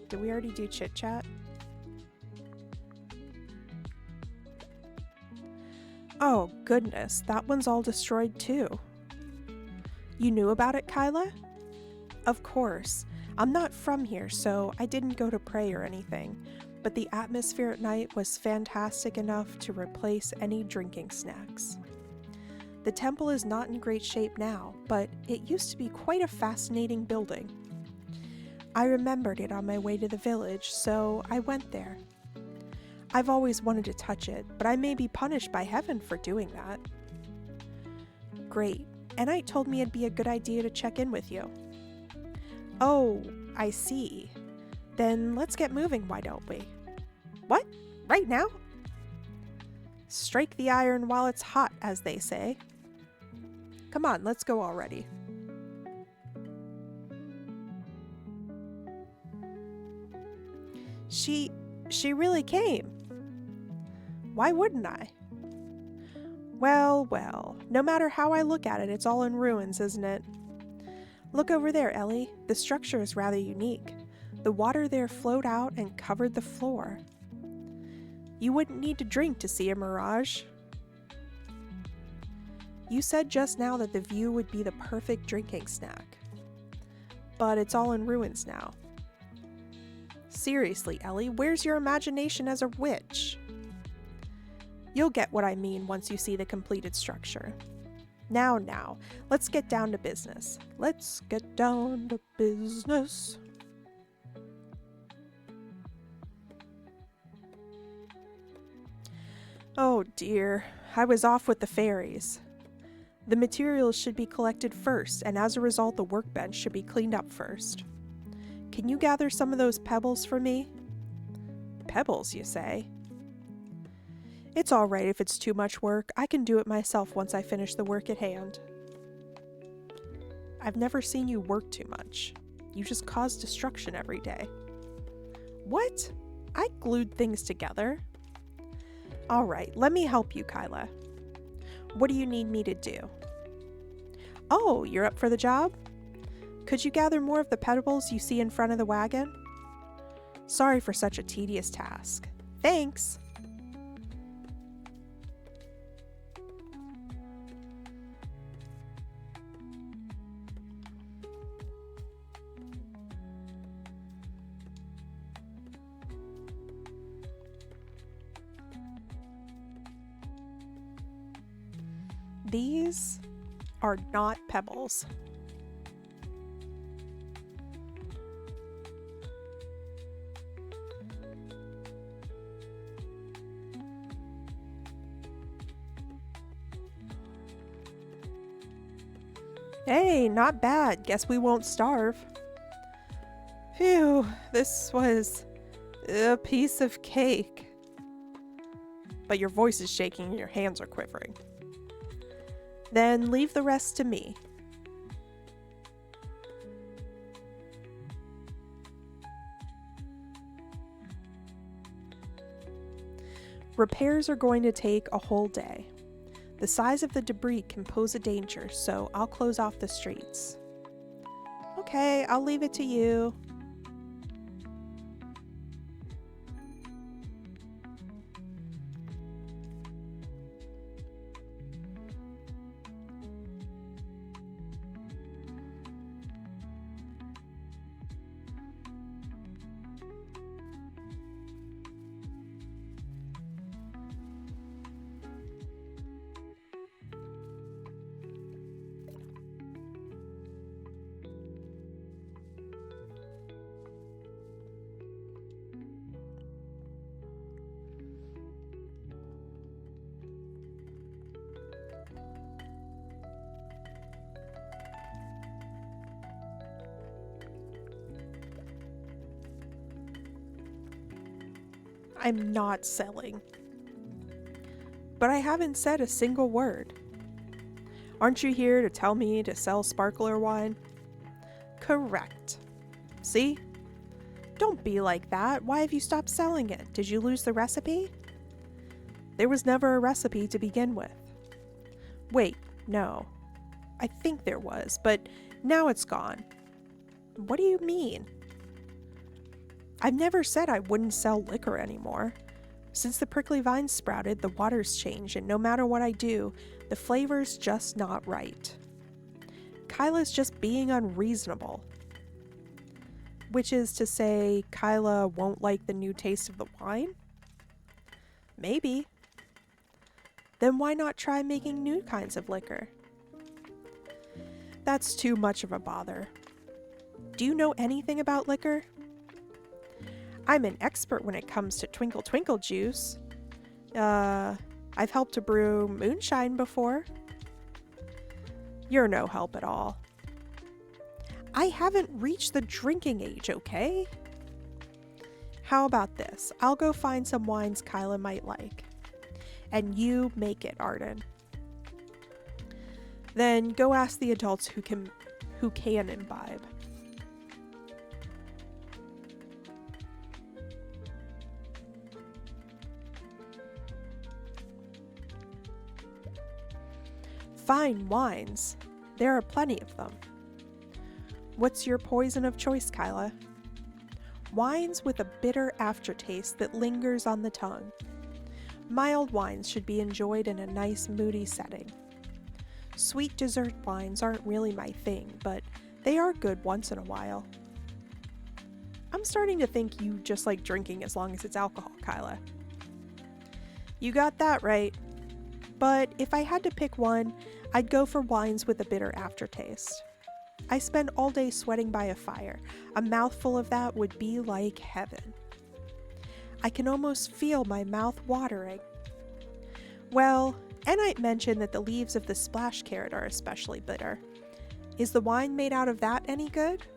Did we already do chit chat? Oh, goodness, that one's all destroyed too. You knew about it, Kyla? Of course. I'm not from here, so I didn't go to pray or anything, but the atmosphere at night was fantastic enough to replace any drinking snacks. The temple is not in great shape now, but it used to be quite a fascinating building. I remembered it on my way to the village, so I went there. I've always wanted to touch it, but I may be punished by heaven for doing that. Great. Enite told me it'd be a good idea to check in with you. Oh, I see. Then let's get moving, why don't we? What? Right now? Strike the iron while it's hot, as they say. Come on, let's go already. She really came. Why wouldn't I? Well, well, no matter how I look at it, it's all in ruins, isn't it? Look over there, Ellie. The structure is rather unique. The water there flowed out and covered the floor. You wouldn't need to drink to see a mirage. You said just now that the view would be the perfect drinking snack. But it's all in ruins now. Seriously, Ellie, where's your imagination as a witch? You'll get what I mean once you see the completed structure. Now, let's get down to business. Let's get down to business. Oh dear, I was off with the fairies. The materials should be collected first, and as a result, the workbench should be cleaned up first. Can you gather some of those pebbles for me? Pebbles, you say? It's all right if it's too much work. I can do it myself once I finish the work at hand. I've never seen you work too much. You just cause destruction every day. What? I glued things together. All right, let me help you, Kyla. What do you need me to do? Oh, you're up for the job? Could you gather more of the pebbles you see in front of the wagon? Sorry for such a tedious task. Thanks! These are not pebbles. Hey, not bad. Guess we won't starve. Phew, this was a piece of cake. But your voice is shaking and your hands are quivering. Then leave the rest to me. Repairs are going to take a whole day. The size of the debris can pose a danger, so I'll close off the streets. Okay, I'll leave it to you. I'm not selling. But I haven't said a single word. Aren't you here to tell me to sell sparkler wine? Correct. See? Don't be like that. Why have you stopped selling it? Did you lose the recipe? There was never a recipe to begin with. Wait, no. I think there was, but now it's gone. What do you mean? I've never said I wouldn't sell liquor anymore. Since the prickly vines sprouted, the water's changed, and no matter what I do, the flavor's just not right. Kyla's just being unreasonable. Which is to say, Kyla won't like the new taste of the wine? Maybe. Then why not try making new kinds of liquor? That's too much of a bother. Do you know anything about liquor? I'm an expert when it comes to twinkle twinkle juice. I've helped to brew moonshine before. You're no help at all. I haven't reached the drinking age, okay? How about this? I'll go find some wines Kyla might like. And you make it, Arden. Then go ask the adults who can imbibe. Fine wines. There are plenty of them. What's your poison of choice, Kyla? Wines with a bitter aftertaste that lingers on the tongue. Mild wines should be enjoyed in a nice, moody setting. Sweet dessert wines aren't really my thing, but they are good once in a while. I'm starting to think you just like drinking as long as it's alcohol, Kyla. You got that right. But if I had to pick one, I'd go for wines with a bitter aftertaste. I spend all day sweating by a fire. A mouthful of that would be like heaven. I can almost feel my mouth watering. Well, Enite mentioned that the leaves of the splash carrot are especially bitter. Is the wine made out of that any good?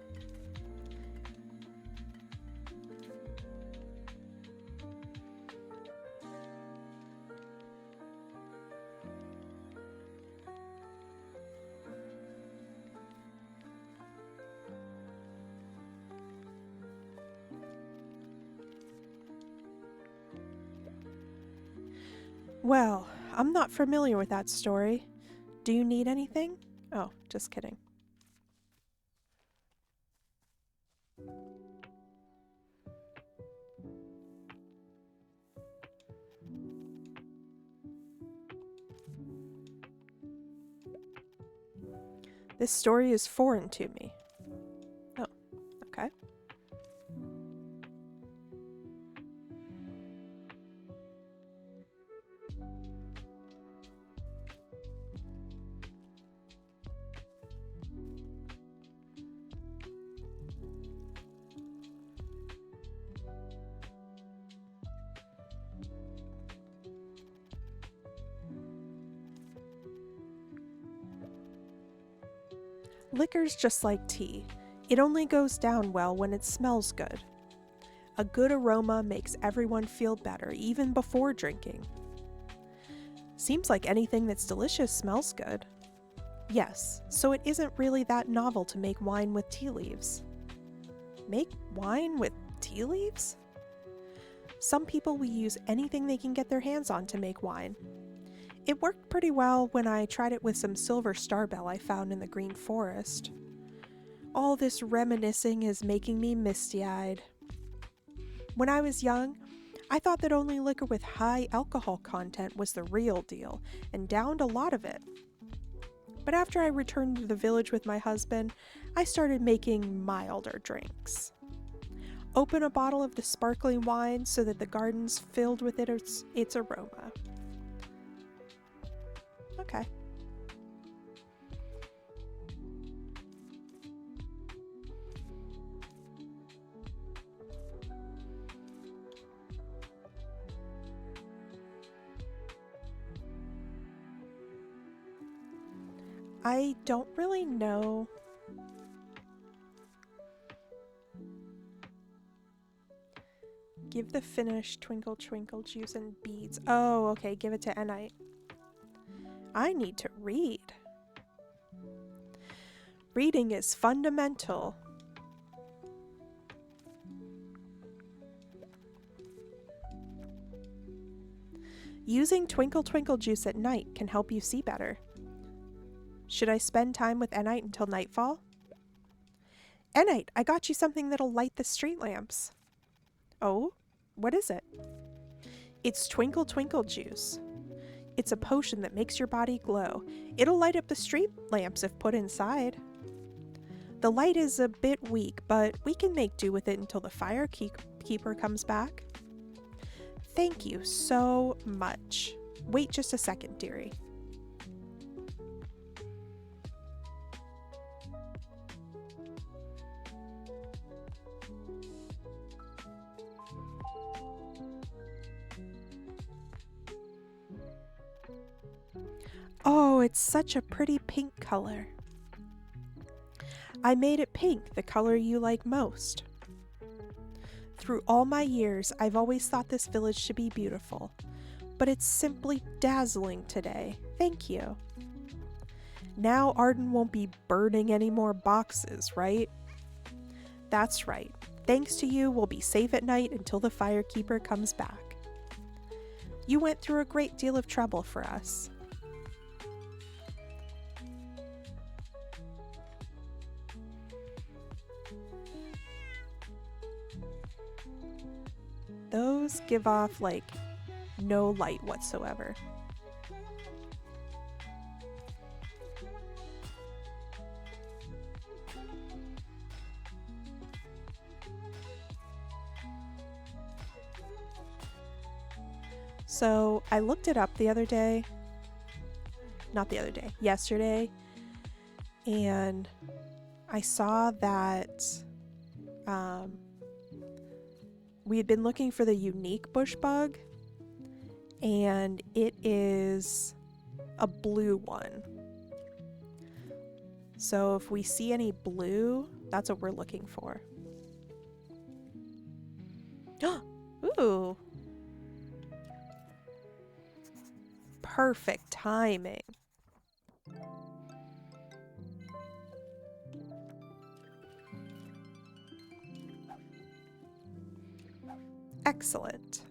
Well, I'm not familiar with that story. Do you need anything? Oh, just kidding. This story is foreign to me. Oh, okay. Liquor's just like tea. It only goes down well when it smells good. A good aroma makes everyone feel better even before drinking. Seems like anything that's delicious smells good. Yes, so it isn't really that novel to make wine with tea leaves. Make wine with tea leaves? Some people will use anything they can get their hands on to make wine. It worked pretty well when I tried it with some silver starbell I found in the green forest. All this reminiscing is making me misty-eyed. When I was young, I thought that only liquor with high alcohol content was the real deal, and downed a lot of it. But after I returned to the village with my husband, I started making milder drinks. Open a bottle of the sparkling wine so that the garden's filled with its aroma. Okay. I don't really know. Give the finished twinkle twinkle juice and beads. Oh, okay, give it to Enite. I need to read. Reading is fundamental. Using twinkle twinkle juice at night can help you see better. Should I spend time with Enite until nightfall? Enite, I got you something that'll light the street lamps. Oh, what is it? It's twinkle twinkle juice. It's a potion that makes your body glow. It'll light up the street lamps if put inside. The light is a bit weak, but we can make do with it until the firekeeper comes back. Thank you so much. Wait just a second, dearie. Oh, it's such a pretty pink color. I made it pink, the color you like most. Through all my years, I've always thought this village should be beautiful, but it's simply dazzling today. Thank you. Now Arden won't be burning any more boxes, right? That's right. Thanks to you, we'll be safe at night until the firekeeper comes back. You went through a great deal of trouble for us. Those give off, like, no light whatsoever. So, I looked it up the other day. Not the other day, yesterday. And I saw that we had been looking for the unique bush bug, and it is a blue one. So if we see any blue, that's what we're looking for. Ooh. Perfect timing. Excellent.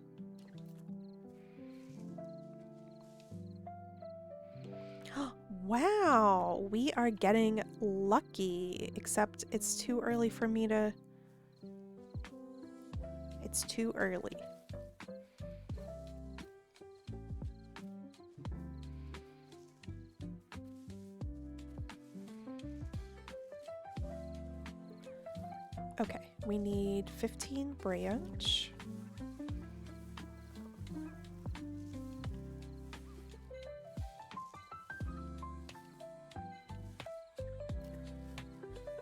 Wow, we are getting lucky, except it's too early for me to... It's too early. Okay, we need 15 branch.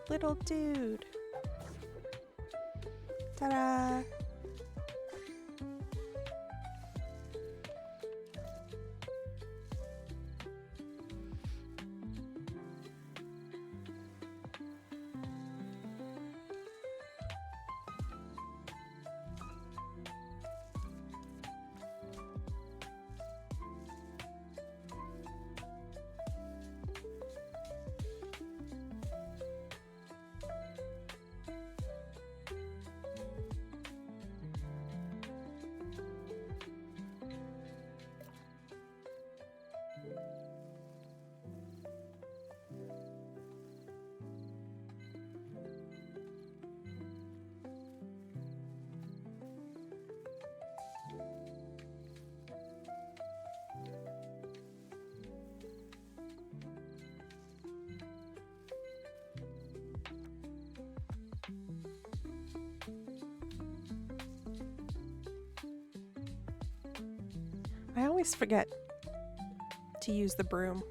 Little dude. Ta-da! I always forget to use the broom.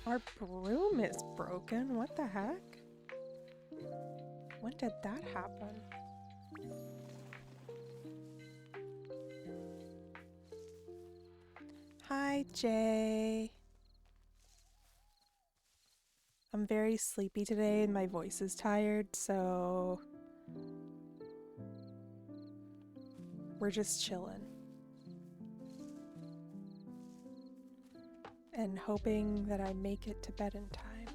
Our broom is broken. What the heck? When did that happen? Hi, Jay. I'm very sleepy today and my voice is tired, so we're just chilling. And hoping that I make it to bed in time.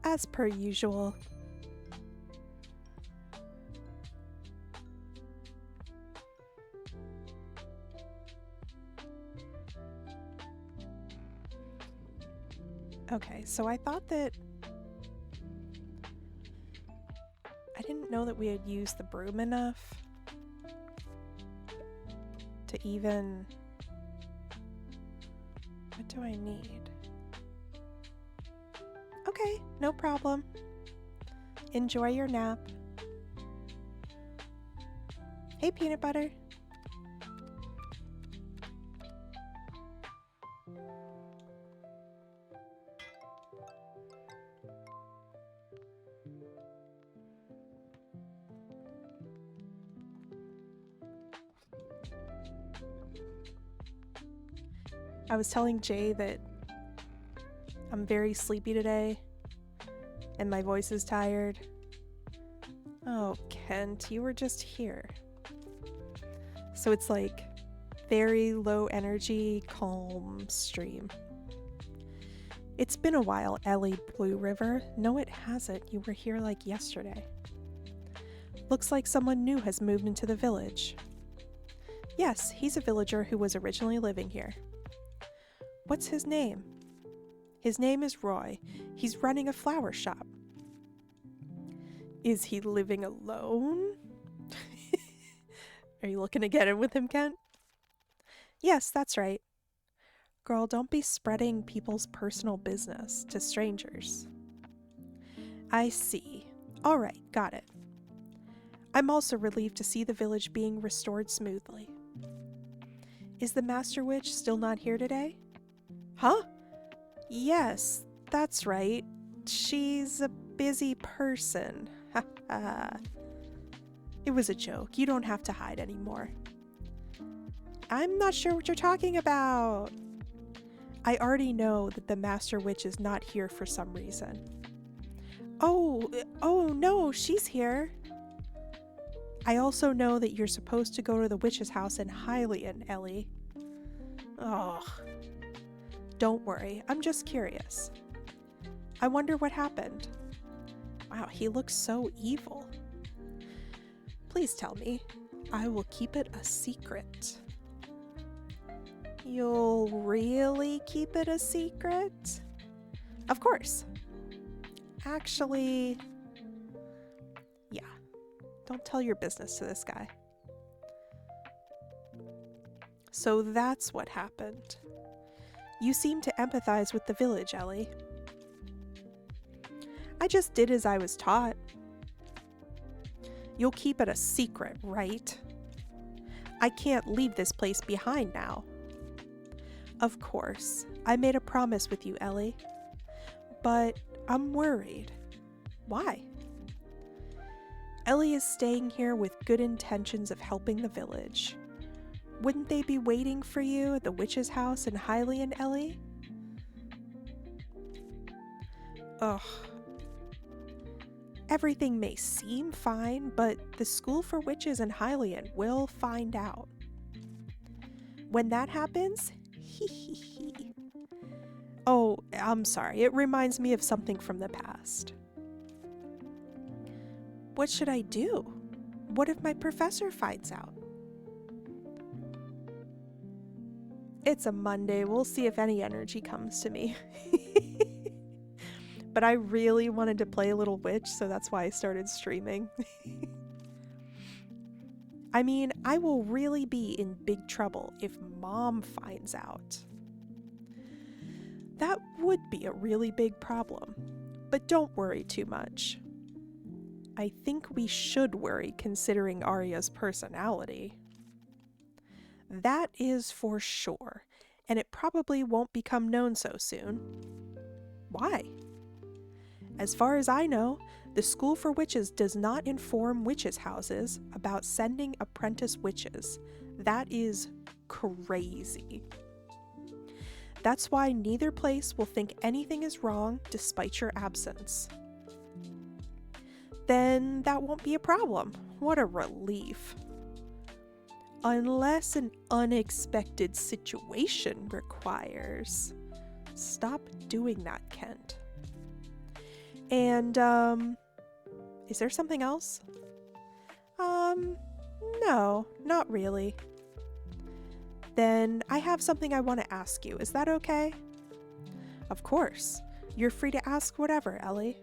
As per usual. Okay, so I thought that I didn't know that we had used the broom enough to even... What do I need? Okay, no problem. Enjoy your nap. Hey, peanut butter. I was telling Jay that I'm very sleepy today and my voice is tired. Oh, Kent, you were just here. So it's like very low energy, calm stream. It's been a while, Ellie Blue River. No, it hasn't. You were here like yesterday. Looks like someone new has moved into the village. Yes, he's a villager who was originally living here. What's his name? His name is Roy. He's running a flower shop. Is he living alone? Are you looking to get in with him, Kent? Yes, that's right. Girl, don't be spreading people's personal business to strangers. I see. All right, got it. I'm also relieved to see the village being restored smoothly. Is the Master Witch still not here today? Huh? Yes, that's right. She's a busy person. Ha ha. It was a joke. You don't have to hide anymore. I'm not sure what you're talking about. I already know that the Master Witch is not here for some reason. Oh no, she's here. I also know that you're supposed to go to the witch's house in Hylian, Ellie. Oh, don't worry, I'm just curious. I wonder what happened. Wow, he looks so evil. Please tell me. I will keep it a secret. You'll really keep it a secret? Of course. Actually, yeah. Don't tell your business to this guy. So that's what happened. You seem to empathize with the village, Ellie. I just did as I was taught. You'll keep it a secret, right? I can't leave this place behind now. Of course, I made a promise with you, Ellie. But I'm worried. Why? Ellie is staying here with good intentions of helping the village. Wouldn't they be waiting for you at the witch's house in Hylian, Ellie? Ugh. Everything may seem fine, but the School for Witches in Hylian will find out. When that happens, Oh, I'm sorry. It reminds me of something from the past. What should I do? What if my professor finds out? It's a Monday. We'll see if any energy comes to me. But I really wanted to play a little witch, so that's why I started streaming. I mean, I will really be in big trouble if Mom finds out. That would be a really big problem, but don't worry too much. I think we should worry considering Arya's personality. That is for sure, and it probably won't become known so soon. Why? As far as I know, the School for Witches does not inform witches' houses about sending apprentice witches. That is crazy. That's why neither place will think anything is wrong despite your absence. Then that won't be a problem. What a relief. Unless an unexpected situation requires. Stop doing that, Kent. And, is there something else? No, not really. Then I have something I want to ask you. Is that okay? Of course. You're free to ask whatever, Ellie.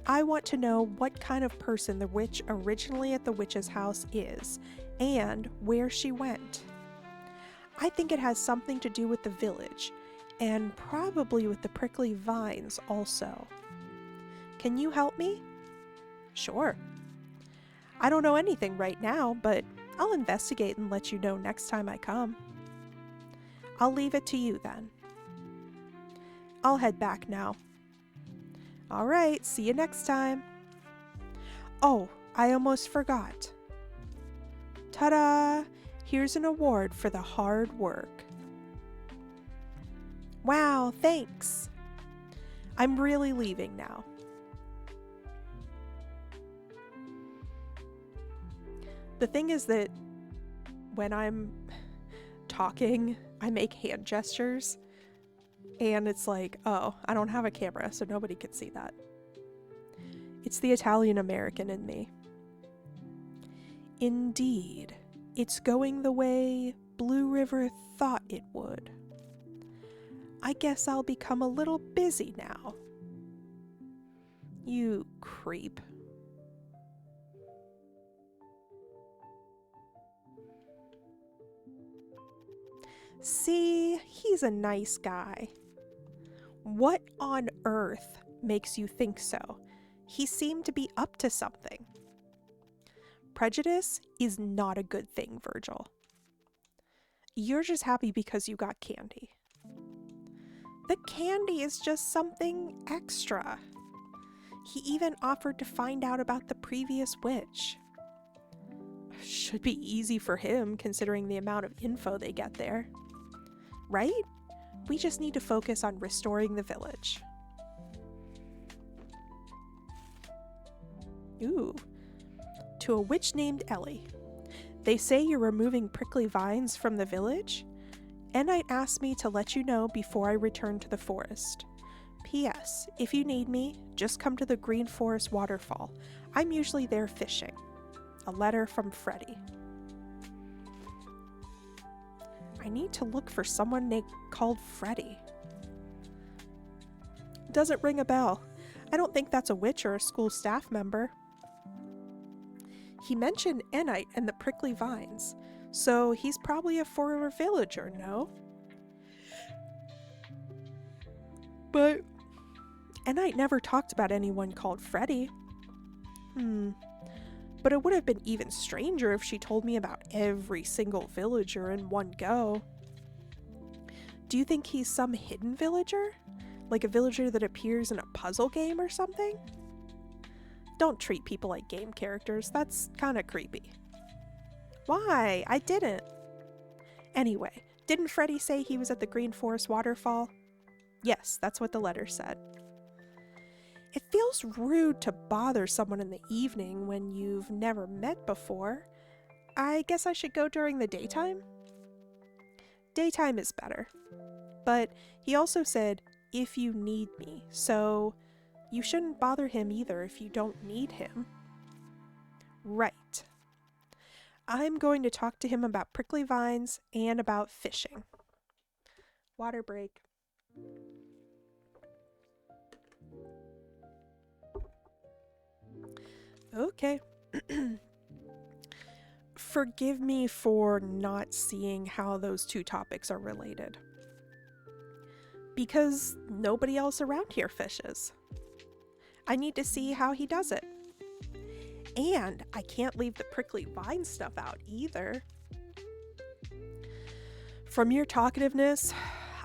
I want to know what kind of person the witch originally at the witch's house is, and where she went. I think it has something to do with the village, and probably with the prickly vines also. Can you help me? Sure. I don't know anything right now, but I'll investigate and let you know next time I come. I'll leave it to you then. I'll head back now. All right, see you next time. Oh, I almost forgot. Ta-da! Here's an award for the hard work. Wow, thanks. I'm really leaving now. The thing is that when I'm talking, I make hand gestures, and it's like, oh, I don't have a camera, so nobody can see that. It's the Italian American in me. Indeed, it's going the way Blue River thought it would. I guess I'll become a little busy now. You creep. See, he's a nice guy. What on earth makes you think so? He seemed to be up to something. Prejudice is not a good thing, Virgil. You're just happy because you got candy. The candy is just something extra. He even offered to find out about the previous witch. Should be easy for him considering the amount of info they get there. Right? We just need to focus on restoring the village. Ooh. To a witch named Ellie. They say you're removing prickly vines from the village? Enite asked me to let you know before I return to the forest. P.S. If you need me, just come to the Green Forest waterfall. I'm usually there fishing. A letter from Freddy. I need to look for someone called Freddy. Doesn't ring a bell. I don't think that's a witch or a school staff member. He mentioned Enite and the prickly vines, so he's probably a former villager, no? But Enite never talked about anyone called Freddy. But it would have been even stranger if she told me about every single villager in one go. Do you think he's some hidden villager? Like a villager that appears in a puzzle game or something? Don't treat people like game characters. That's kind of creepy. Why? I didn't. Anyway, didn't Freddy say he was at the Green Forest waterfall? Yes, that's what the letter said. It feels rude to bother someone in the evening when you've never met before. I guess I should go during the daytime? Daytime is better. But he also said, if you need me, so you shouldn't bother him either if you don't need him. Right. I'm going to talk to him about prickly vines and about fishing. Water break. Okay. Forgive me for not seeing how those two topics are related. Because nobody else around here fishes. I need to see how he does it. And I can't leave the prickly vine stuff out either. From your talkativeness,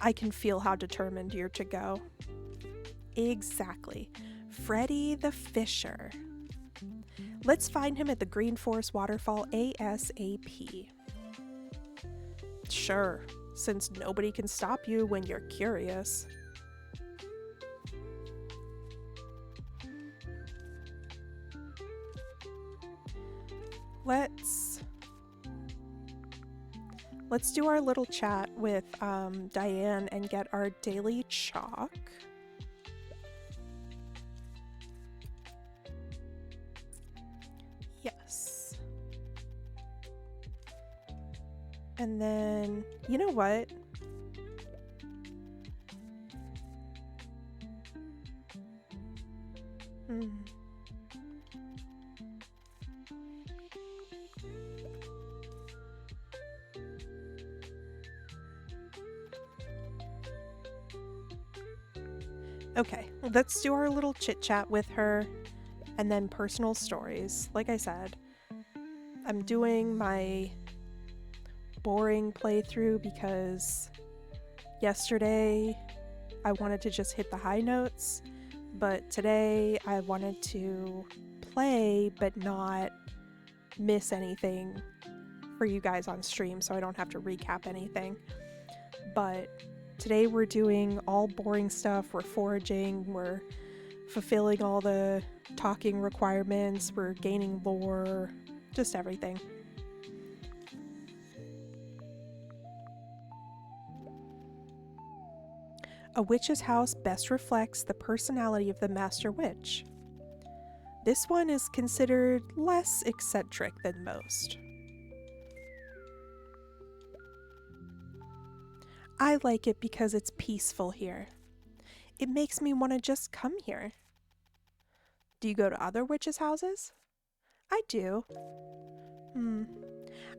I can feel how determined you're to go. Exactly. Freddy the Fisher. Let's find him at the Green Forest waterfall ASAP. Sure, since nobody can stop you when you're curious. Let's do our little chat with Diane and get our daily chalk. Yes. And then, you know what? Okay, let's do our little chit chat with her and then personal stories. Like I said, I'm doing my boring playthrough because yesterday I wanted to just hit the high notes, but today I wanted to play but not miss anything for you guys on stream so I don't have to recap anything. But today we're doing all boring stuff. We're foraging, we're fulfilling all the talking requirements, we're gaining lore, just everything. A witch's house best reflects the personality of the master witch. This one is considered less eccentric than most. I like it because it's peaceful here. It makes me want to just come here. Do you go to other witches' houses? I do.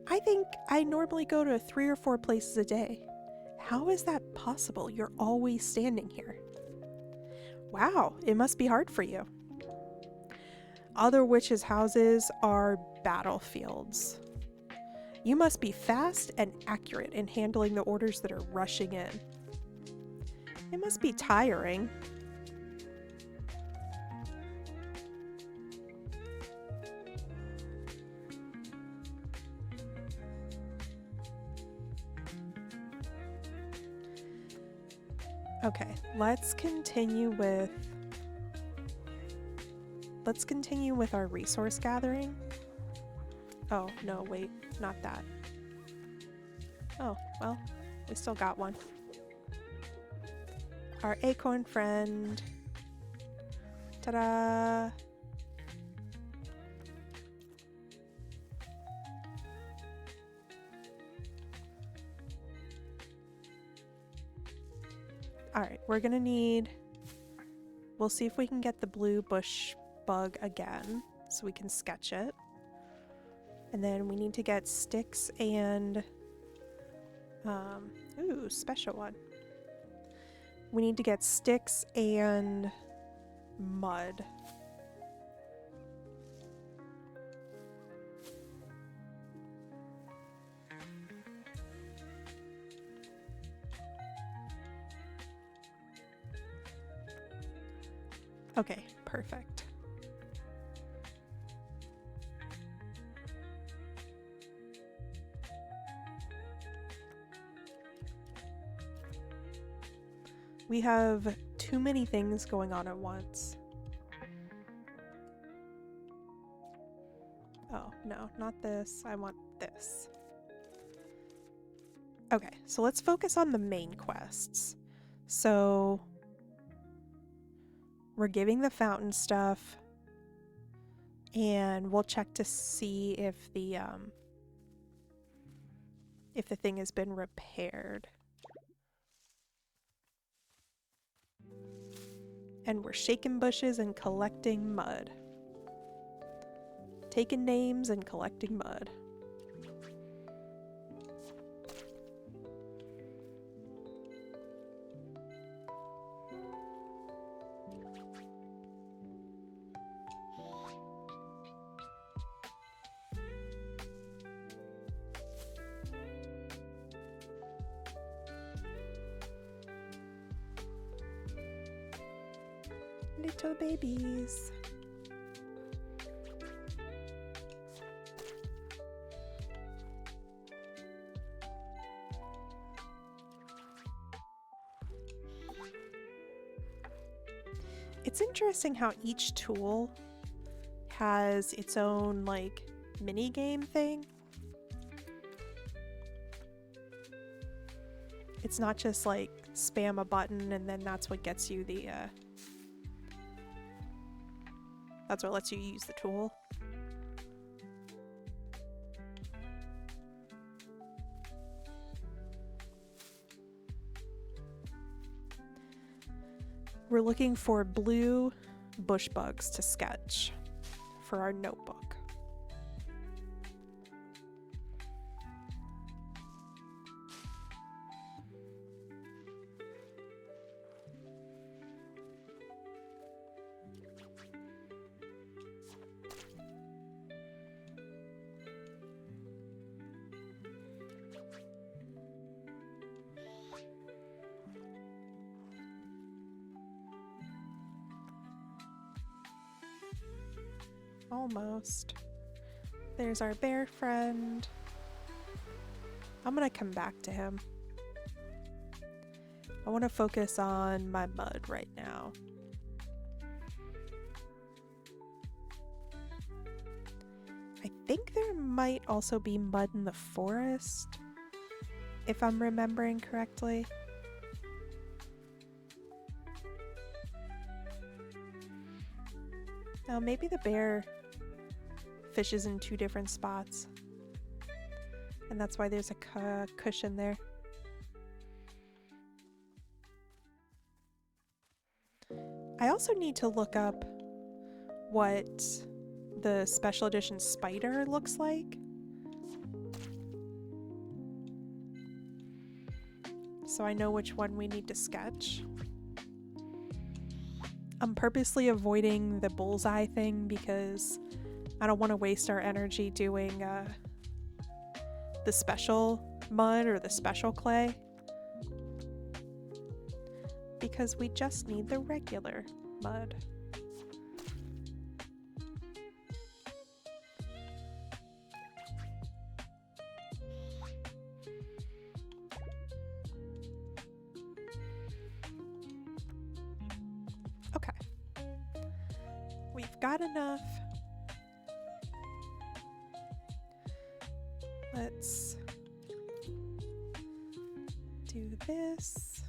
I think I normally go to 3 or 4 places a day. How is that possible? You're always standing here. Wow, it must be hard for you. Other witches' houses are battlefields. You must be fast and accurate in handling the orders that are rushing in. It must be tiring. Okay, let's continue with our resource gathering. Oh, no, wait, not that. Oh, well, we still got one. Our acorn friend. Ta-da! Alright, we're gonna need... We'll see if we can get the blue bush bug again, so we can sketch it. And then we need to get sticks and... ooh, special one. We need to get sticks and mud. Okay, perfect. We have too many things going on at once. Oh, no, not this. I want this. Okay, so let's focus on the main quests. So... we're giving the fountain stuff, and we'll check to see if the thing has been repaired. And we're shaking bushes and collecting mud. Taking names and collecting mud. Little babies. It's interesting how each tool has its own, like, mini game thing. It's not just like spam a button and then that's what gets you the that's what lets you use the tool. We're looking for blue bush bugs to sketch for our notebook. Almost. There's our bear friend. I'm gonna come back to him. I want to focus on my mud right now. I think there might also be mud in the forest, if I'm remembering correctly. Now, maybe the bear fishes in two different spots, and that's why there's a cushion there. I also need to look up what the special edition spider looks like, so I know which one we need to sketch. I'm purposely avoiding the bullseye thing because I don't want to waste our energy doing the special mud or the special clay, because we just need the regular mud. Okay. We've got enough. Let's do this.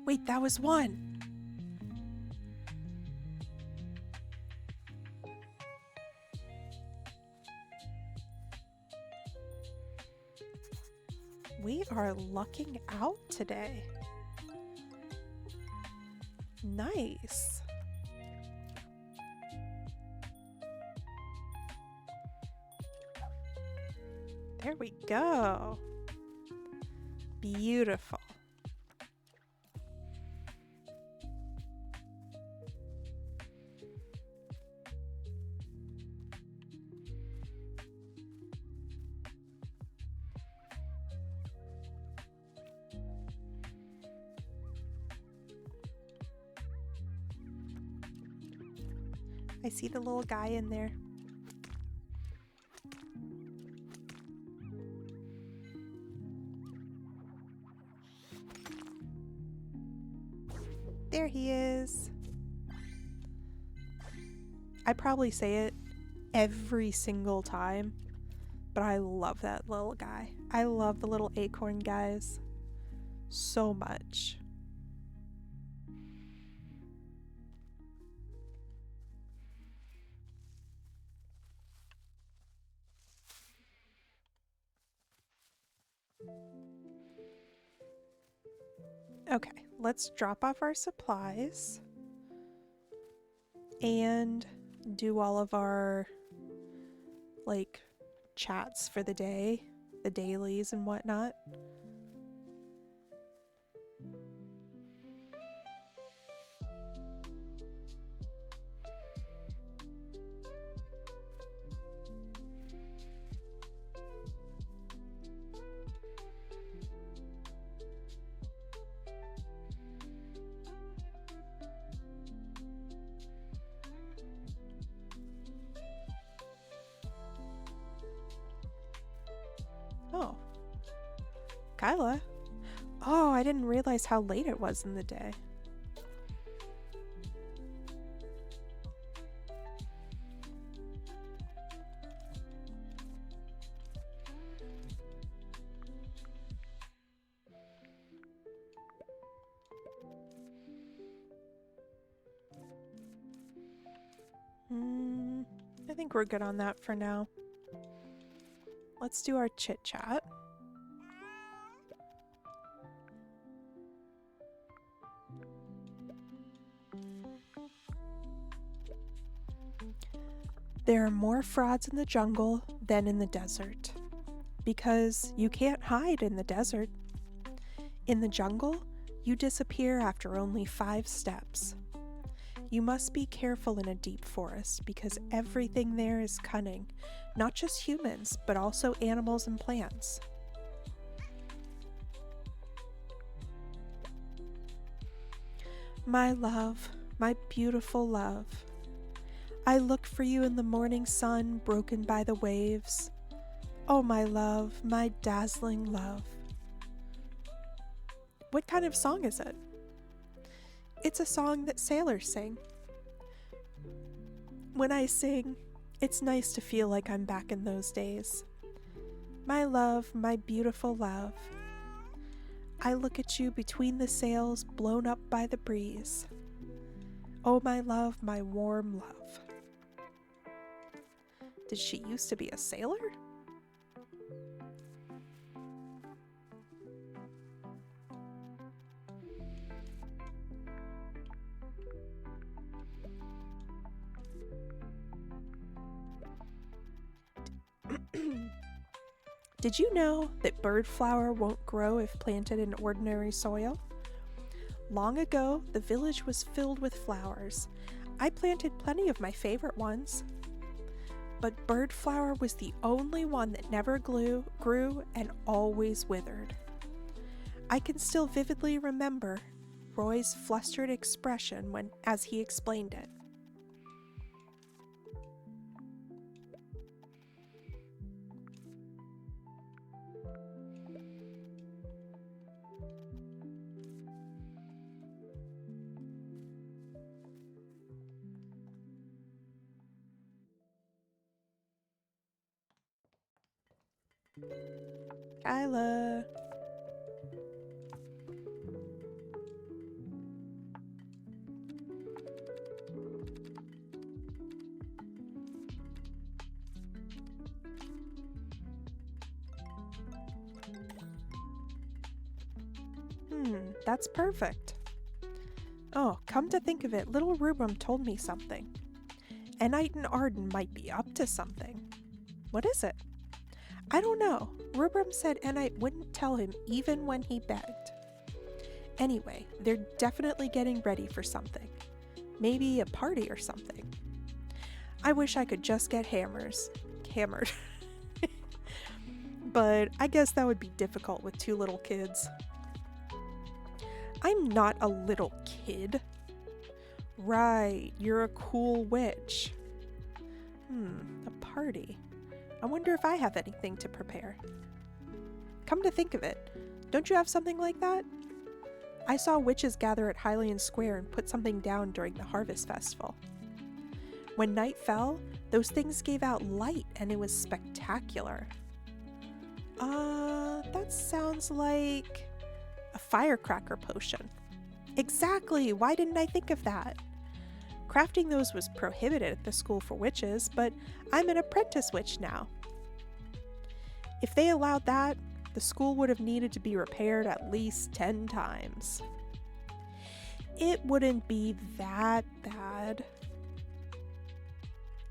Wait, that was one. We are lucking out today. Nice. There we go. Beautiful. I see the little guy in there. There he is. I probably say it every single time, but I love that little guy. I love the little acorn guys so much. Okay, let's drop off our supplies and do all of our, like, chats for the day, the dailies and whatnot. Oh. Kyla? Oh, I didn't realize how late it was in the day. I think we're good on that for now. Let's do our chit chat. There are more frauds in the jungle than in the desert, because you can't hide in the desert. In the jungle, you disappear after only 5 steps. You must be careful in a deep forest because everything there is cunning, not just humans, but also animals and plants. My love, my beautiful love, I look for you in the morning sun broken by the waves. Oh, my love, my dazzling love. What kind of song is it? It's a song that sailors sing. When I sing, it's nice to feel like I'm back in those days. My love, my beautiful love. I look at you between the sails blown up by the breeze. Oh, my love, my warm love. Did she used to be a sailor? Did you know that bird flower won't grow if planted in ordinary soil? Long ago, the village was filled with flowers. I planted plenty of my favorite ones. But bird flower was the only one that never grew and always withered. I can still vividly remember Roy's flustered expression as he explained it. Kyla. That's perfect. Oh, come to think of it, little Rubrum told me something. Enite and Arden might be up to something. What is it? I don't know. Rubrum said Enite wouldn't tell him even when he begged. Anyway, they're definitely getting ready for something. Maybe a party or something. I wish I could just get hammered. But I guess that would be difficult with 2 little kids. I'm not a little kid. Right, you're a cool witch. A party. I wonder if I have anything to prepare. Come to think of it, don't you have something like that? I saw witches gather at Hylian Square and put something down during the Harvest Festival. When night fell, those things gave out light and it was spectacular. That sounds like a firecracker potion. Exactly, why didn't I think of that? Crafting those was prohibited at the school for witches, but I'm an apprentice witch now. If they allowed that, the school would have needed to be repaired at least 10 times. It wouldn't be that bad.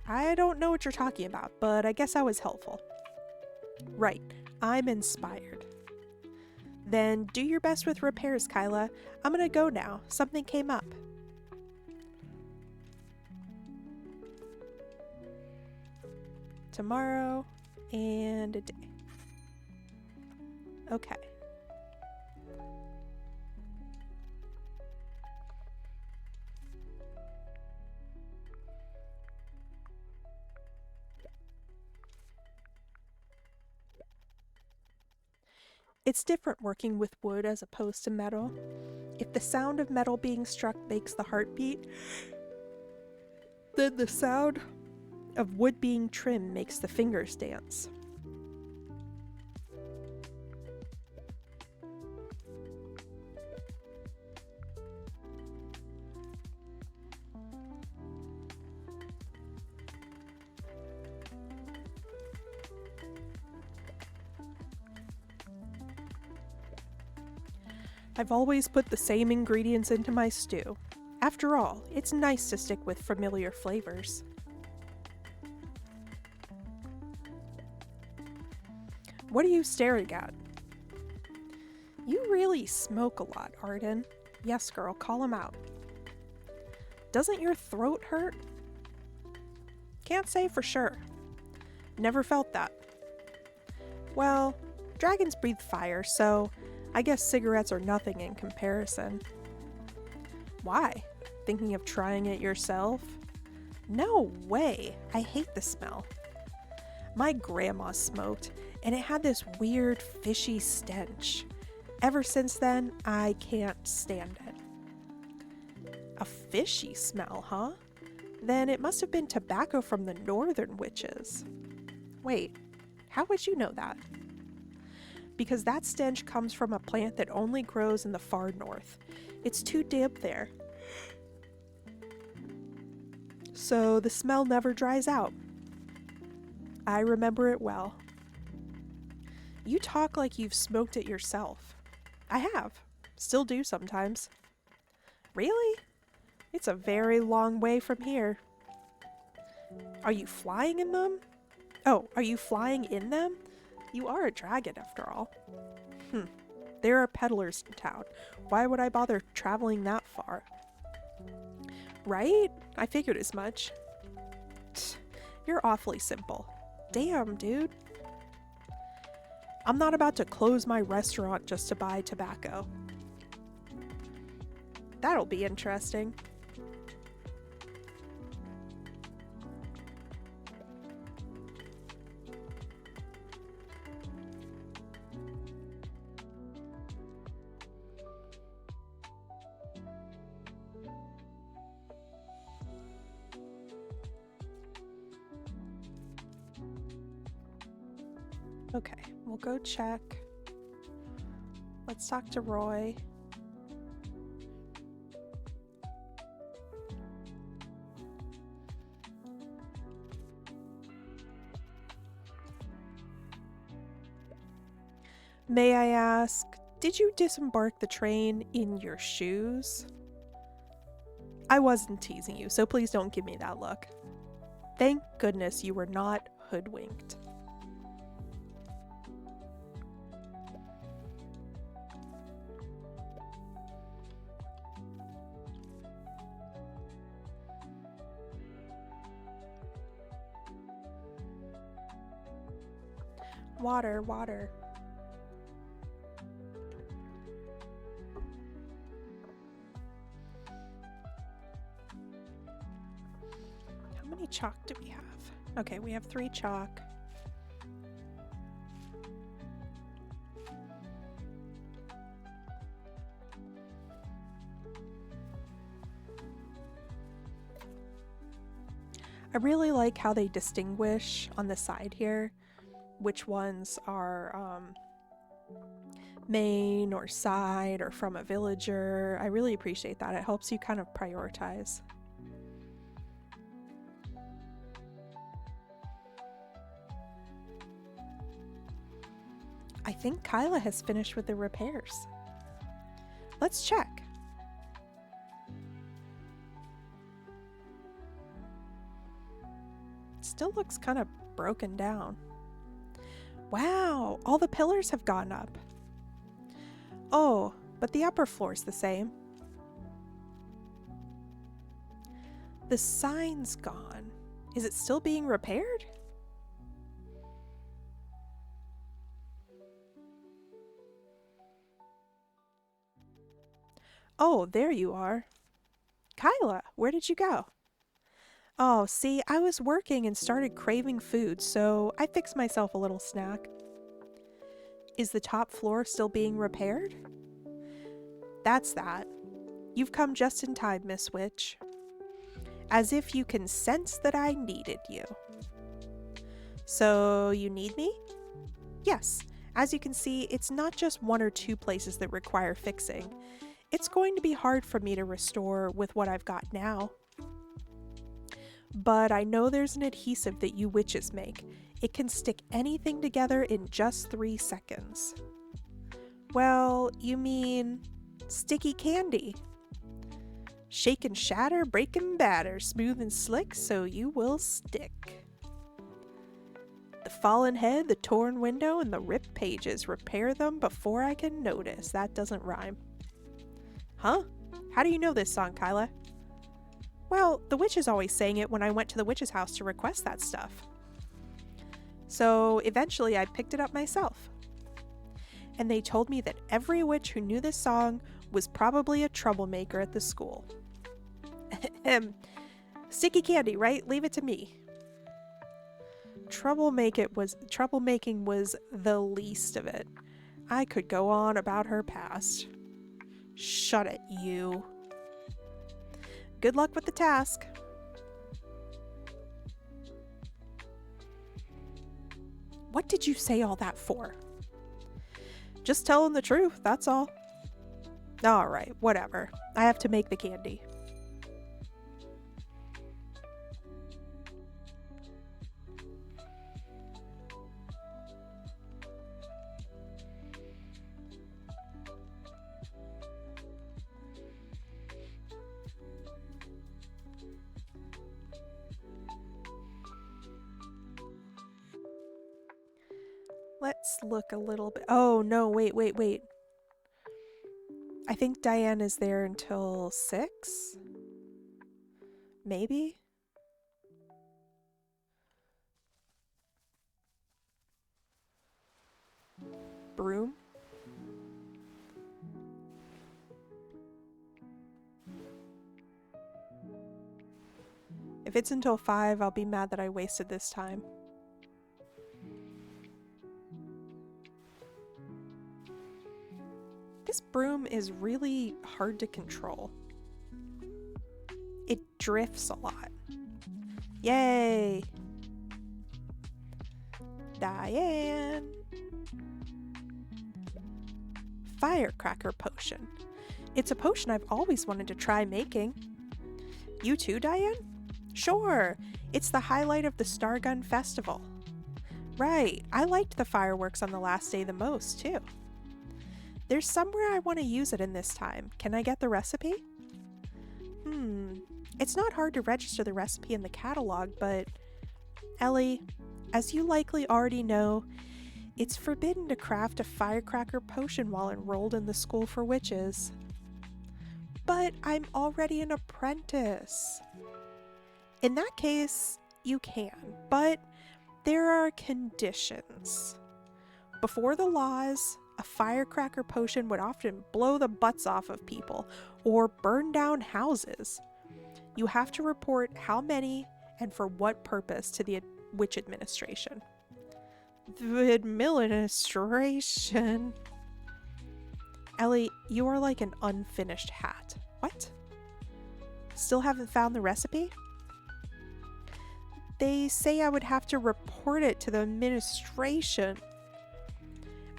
I don't know what you're talking about, but I guess I was helpful. Right, I'm inspired. Then do your best with repairs, Kyla. I'm gonna go now. Something came up. Tomorrow and a day. Okay. It's different working with wood as opposed to metal. If the sound of metal being struck makes the heart beat, then the sound of wood being trimmed makes the fingers dance. I've always put the same ingredients into my stew. After all, it's nice to stick with familiar flavors. What are you staring at? You really smoke a lot, Arden. Yes, girl, call him out. Doesn't your throat hurt? Can't say for sure. Never felt that. Well, dragons breathe fire, so I guess cigarettes are nothing in comparison. Why? Thinking of trying it yourself? No way! I hate the smell. My grandma smoked, and it had this weird fishy stench. Ever since then, I can't stand it. A fishy smell, huh? Then it must have been tobacco from the northern witches. Wait, how would you know that? Because that stench comes from a plant that only grows in the far north. It's too damp there. So the smell never dries out. I remember it well. You talk like you've smoked it yourself. I have. Still do sometimes. Really? It's a very long way from here. Are you flying in them? Oh, are you flying in them? You are a dragon, after all. There are peddlers in town. Why would I bother traveling that far? Right? I figured as much. You're awfully simple. Damn, dude. I'm not about to close my restaurant just to buy tobacco. That'll be interesting. Okay, we'll go check. Let's talk to Roy. May I ask, did you disembark the train in your shoes? I wasn't teasing you, so please don't give me that look. Thank goodness you were not hoodwinked. Water, water. How many chalk do we have? Okay, we have 3 chalk. I really like how they distinguish on the side here which ones are main or side or from a villager. I really appreciate that. It helps you kind of prioritize. I think Kyla has finished with the repairs. Let's check. Still looks kind of broken down. Wow, all the pillars have gone up. Oh, but the upper floor's the same. The sign's gone. Is it still being repaired? Oh, there you are. Kyla, where did you go? Oh, see, I was working and started craving food, so I fixed myself a little snack. Is the top floor still being repaired? That's that. You've come just in time, Miss Witch. As if you can sense that I needed you. So, you need me? Yes. As you can see, it's not just 1 or 2 places that require fixing. It's going to be hard for me to restore with what I've got now. But I know there's an adhesive that you witches make. It can stick anything together in just 3 seconds. Well, you mean sticky candy. Shake and shatter, break and batter, smooth and slick, so you will stick. The fallen head, the torn window, and the ripped pages, repair them before I can notice. That doesn't rhyme. Huh? How do you know this song, Kyla? Well, the witches always sang it when I went to the witch's house to request that stuff. So eventually I picked it up myself. And they told me that every witch who knew this song was probably a troublemaker at the school. Sticky candy, right? Leave it to me. Troublemaking was the least of it. I could go on about her past. Shut it, you. Good luck with the task. What did you say all that for? Just telling the truth, that's all. Alright, whatever. I have to make the candy. Let's look a little bit. Oh, no, wait. I think Diane is there until 6? Maybe? Broom? If it's until 5, I'll be mad that I wasted this time. This broom is really hard to control. It drifts a lot. Yay! Diane! Firecracker potion. It's a potion I've always wanted to try making. You too, Diane? Sure! It's the highlight of the Stargun Festival. Right, I liked the fireworks on the last day the most, too. There's somewhere I want to use it in this time. Can I get the recipe? It's not hard to register the recipe in the catalog, but... Ellie, as you likely already know, it's forbidden to craft a firecracker potion while enrolled in the School for Witches. But I'm already an apprentice. In that case, you can, but there are conditions. Before the laws, a firecracker potion would often blow the butts off of people or burn down houses. You have to report how many and for what purpose to the Witch Administration. The administration. Ellie, you are like an unfinished hat. What? Still haven't found the recipe? They say I would have to report it to the administration.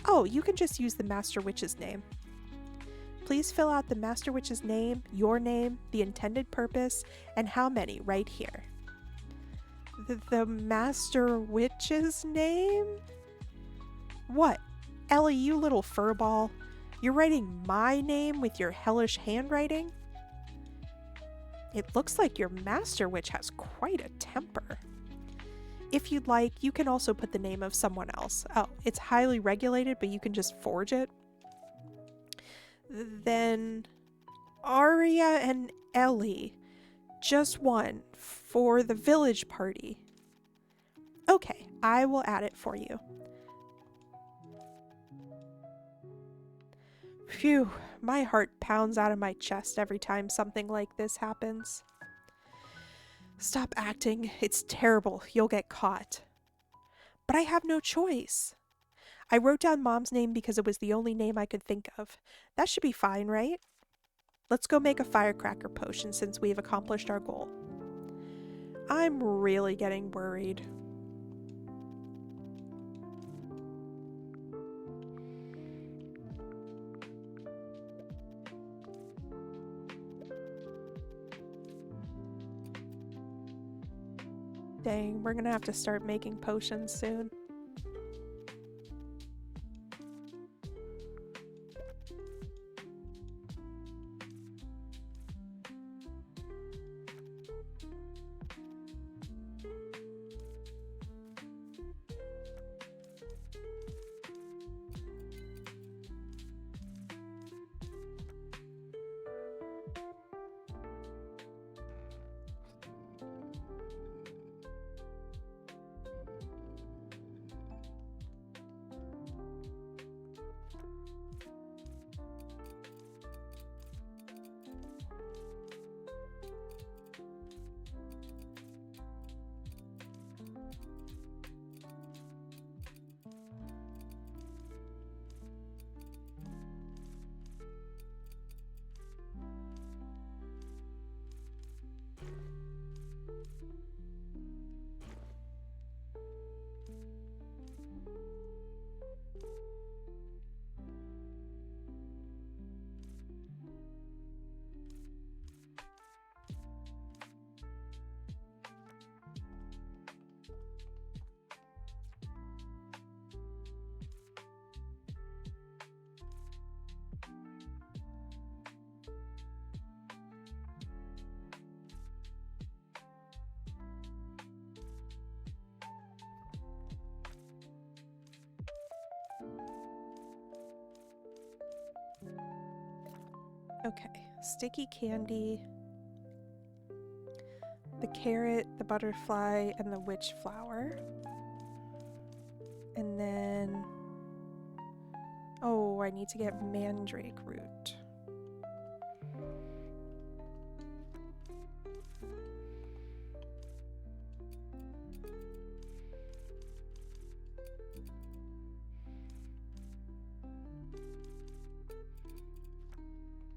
Oh, you can just use the Master Witch's name. Please fill out the Master Witch's name, your name, the intended purpose, and how many right here. The Master Witch's name? What? Ellie, you little furball. You're writing my name with your hellish handwriting? It looks like your Master Witch has quite a temper. If you'd like, you can also put the name of someone else. Oh, it's highly regulated, but you can just forge it. Then Arya and Ellie. Just one for the village party. Okay, I will add it for you. Phew, my heart pounds out of my chest every time something like this happens. Stop acting. It's terrible. You'll get caught. But I have no choice. I wrote down Mom's name because it was the only name I could think of. That should be fine, right? Let's go make a firecracker potion since we've accomplished our goal. I'm really getting worried. Dang, we're gonna have to start making potions soon. Okay, sticky candy, the carrot, the butterfly, and the witch flower. And then, oh, I need to get mandrake root.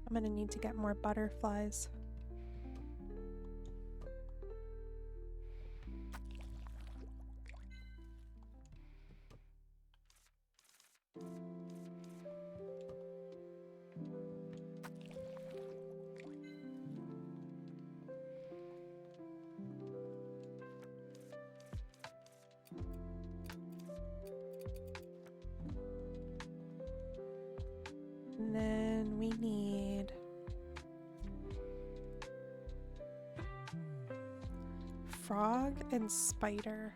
I'm gonna need to get more butterflies. And then we need frog and spider.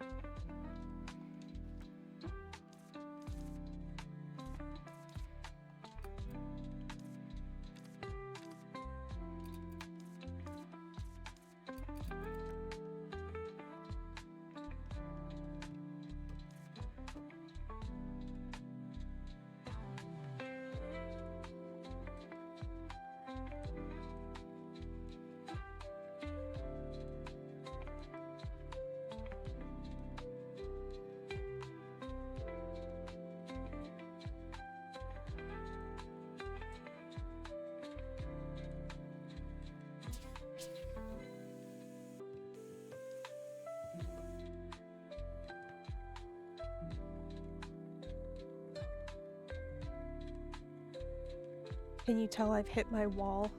Can you tell I've hit my wall?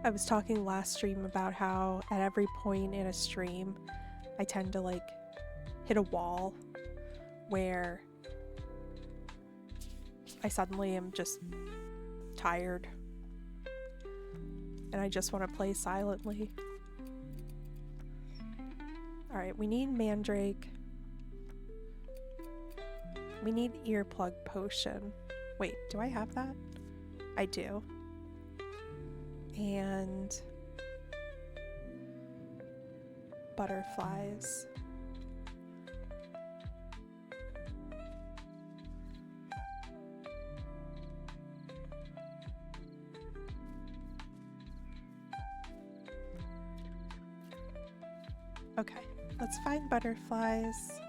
I was talking last stream about how at every point in a stream, I tend to like hit a wall where I suddenly am just tired and I just want to play silently. Alright, we need mandrake. We need earplug potion. Wait, do I have that? I do. And butterflies. Okay, let's find butterflies.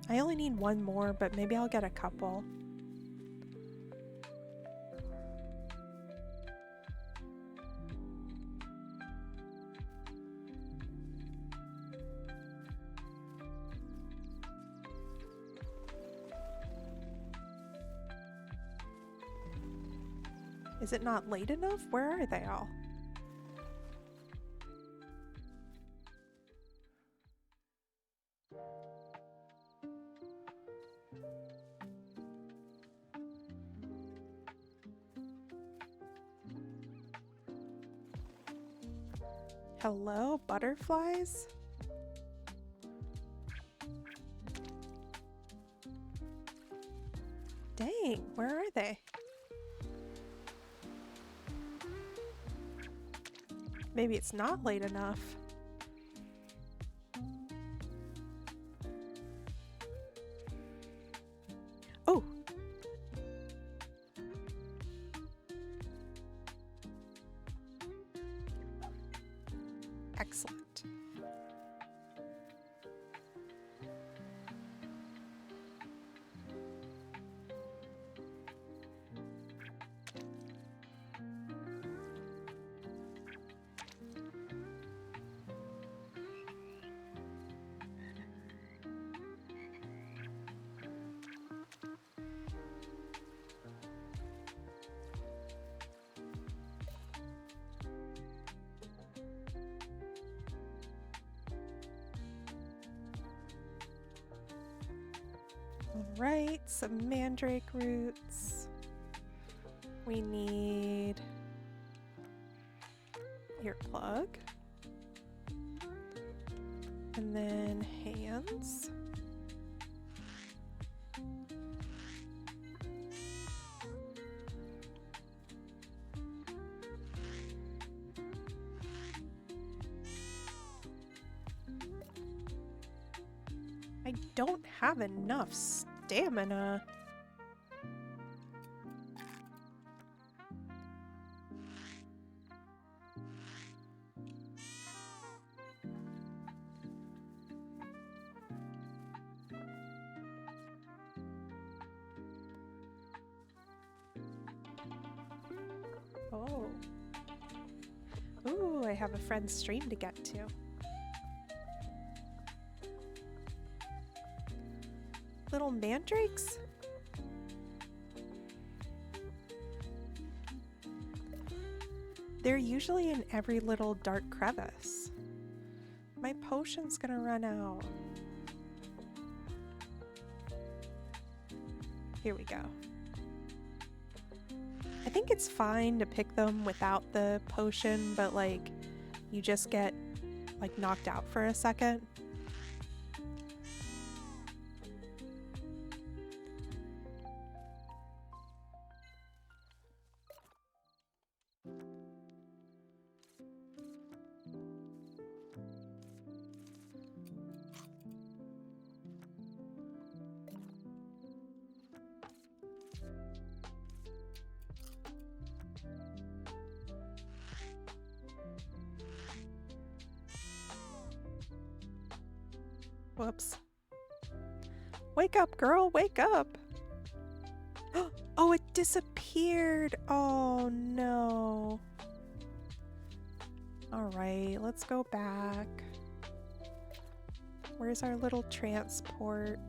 I only need one more, but maybe I'll get a couple. Is it not late enough? Where are they all? Hello, butterflies? Dang, where are they? Maybe it's not late enough. Oh! Excellent. Alright, some mandrake roots. We need earplug. And then hands. I don't have enough stamina. Oh. Ooh, I have a friend's stream to get to. Little mandrakes? They're usually in every little dark crevice. My potion's gonna run out. Here we go. I think it's fine to pick them without the potion, but like you just get like knocked out for a second. Whoops. Wake up, girl, wake up! Oh, it disappeared! Oh no. Alright, let's go back. Where's our little transport?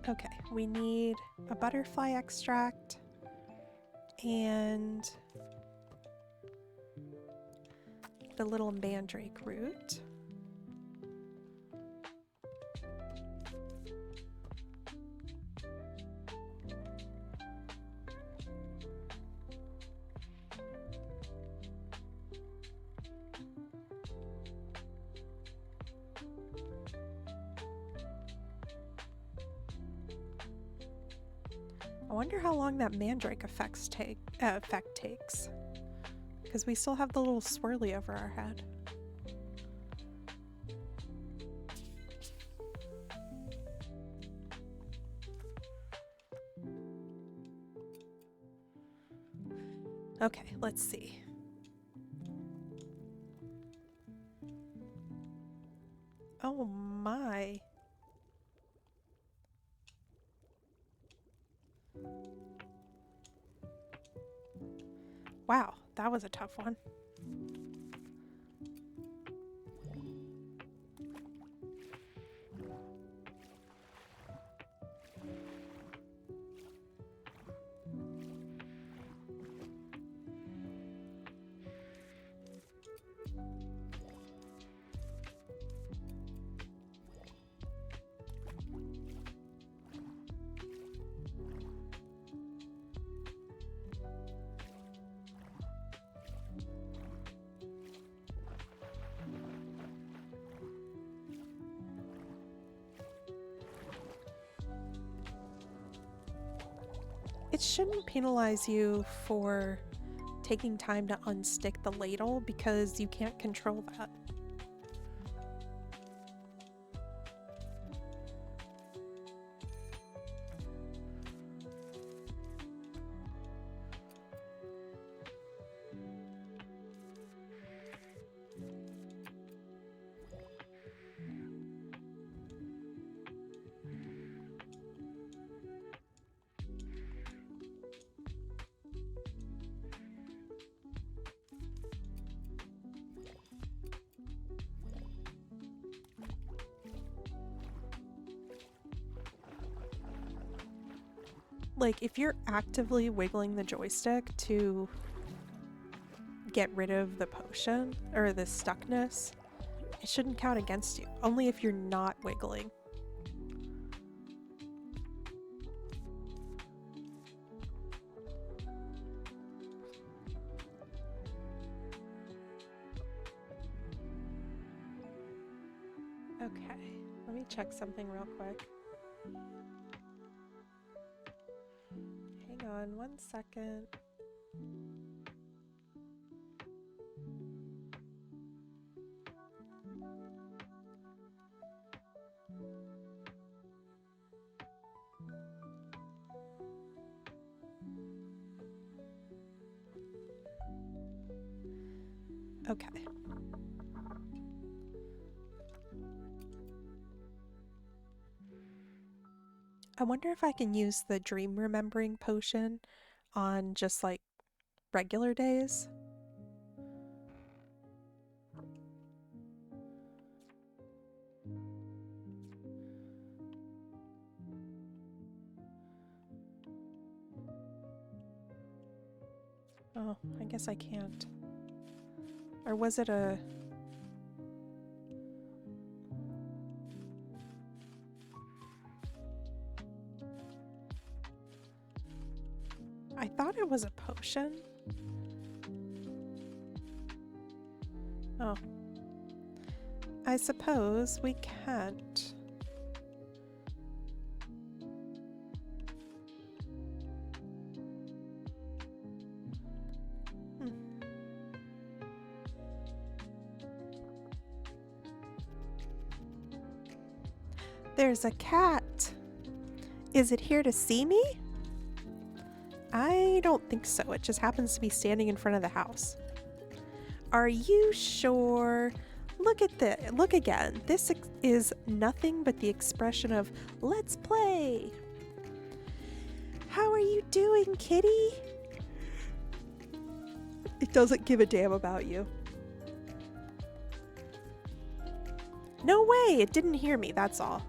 Okay, we need a butterfly extract and the little mandrake root. I wonder how long that mandrake effect takes, because we still have the little swirly over our head. Okay, let's see. Oh my. Wow, that was a tough one. It shouldn't penalize you for taking time to unstick the ladle because you can't control that. Like, if you're actively wiggling the joystick to get rid of the potion or the stuckness, it shouldn't count against you. Only if you're not wiggling. Okay, let me check something real quick. Hang on 1 second. Okay. I wonder if I can use the dream remembering potion on just like regular days. Oh, I guess I can't. Or was it a... I thought it was a potion. Oh. I suppose we can't. There's a cat. Is it here to see me? I don't think so. It just happens to be standing in front of the house. Are you sure? Look at this. Look again. This is nothing but the expression of let's play. How are you doing, kitty? It doesn't give a damn about you. No way. It didn't hear me. That's all.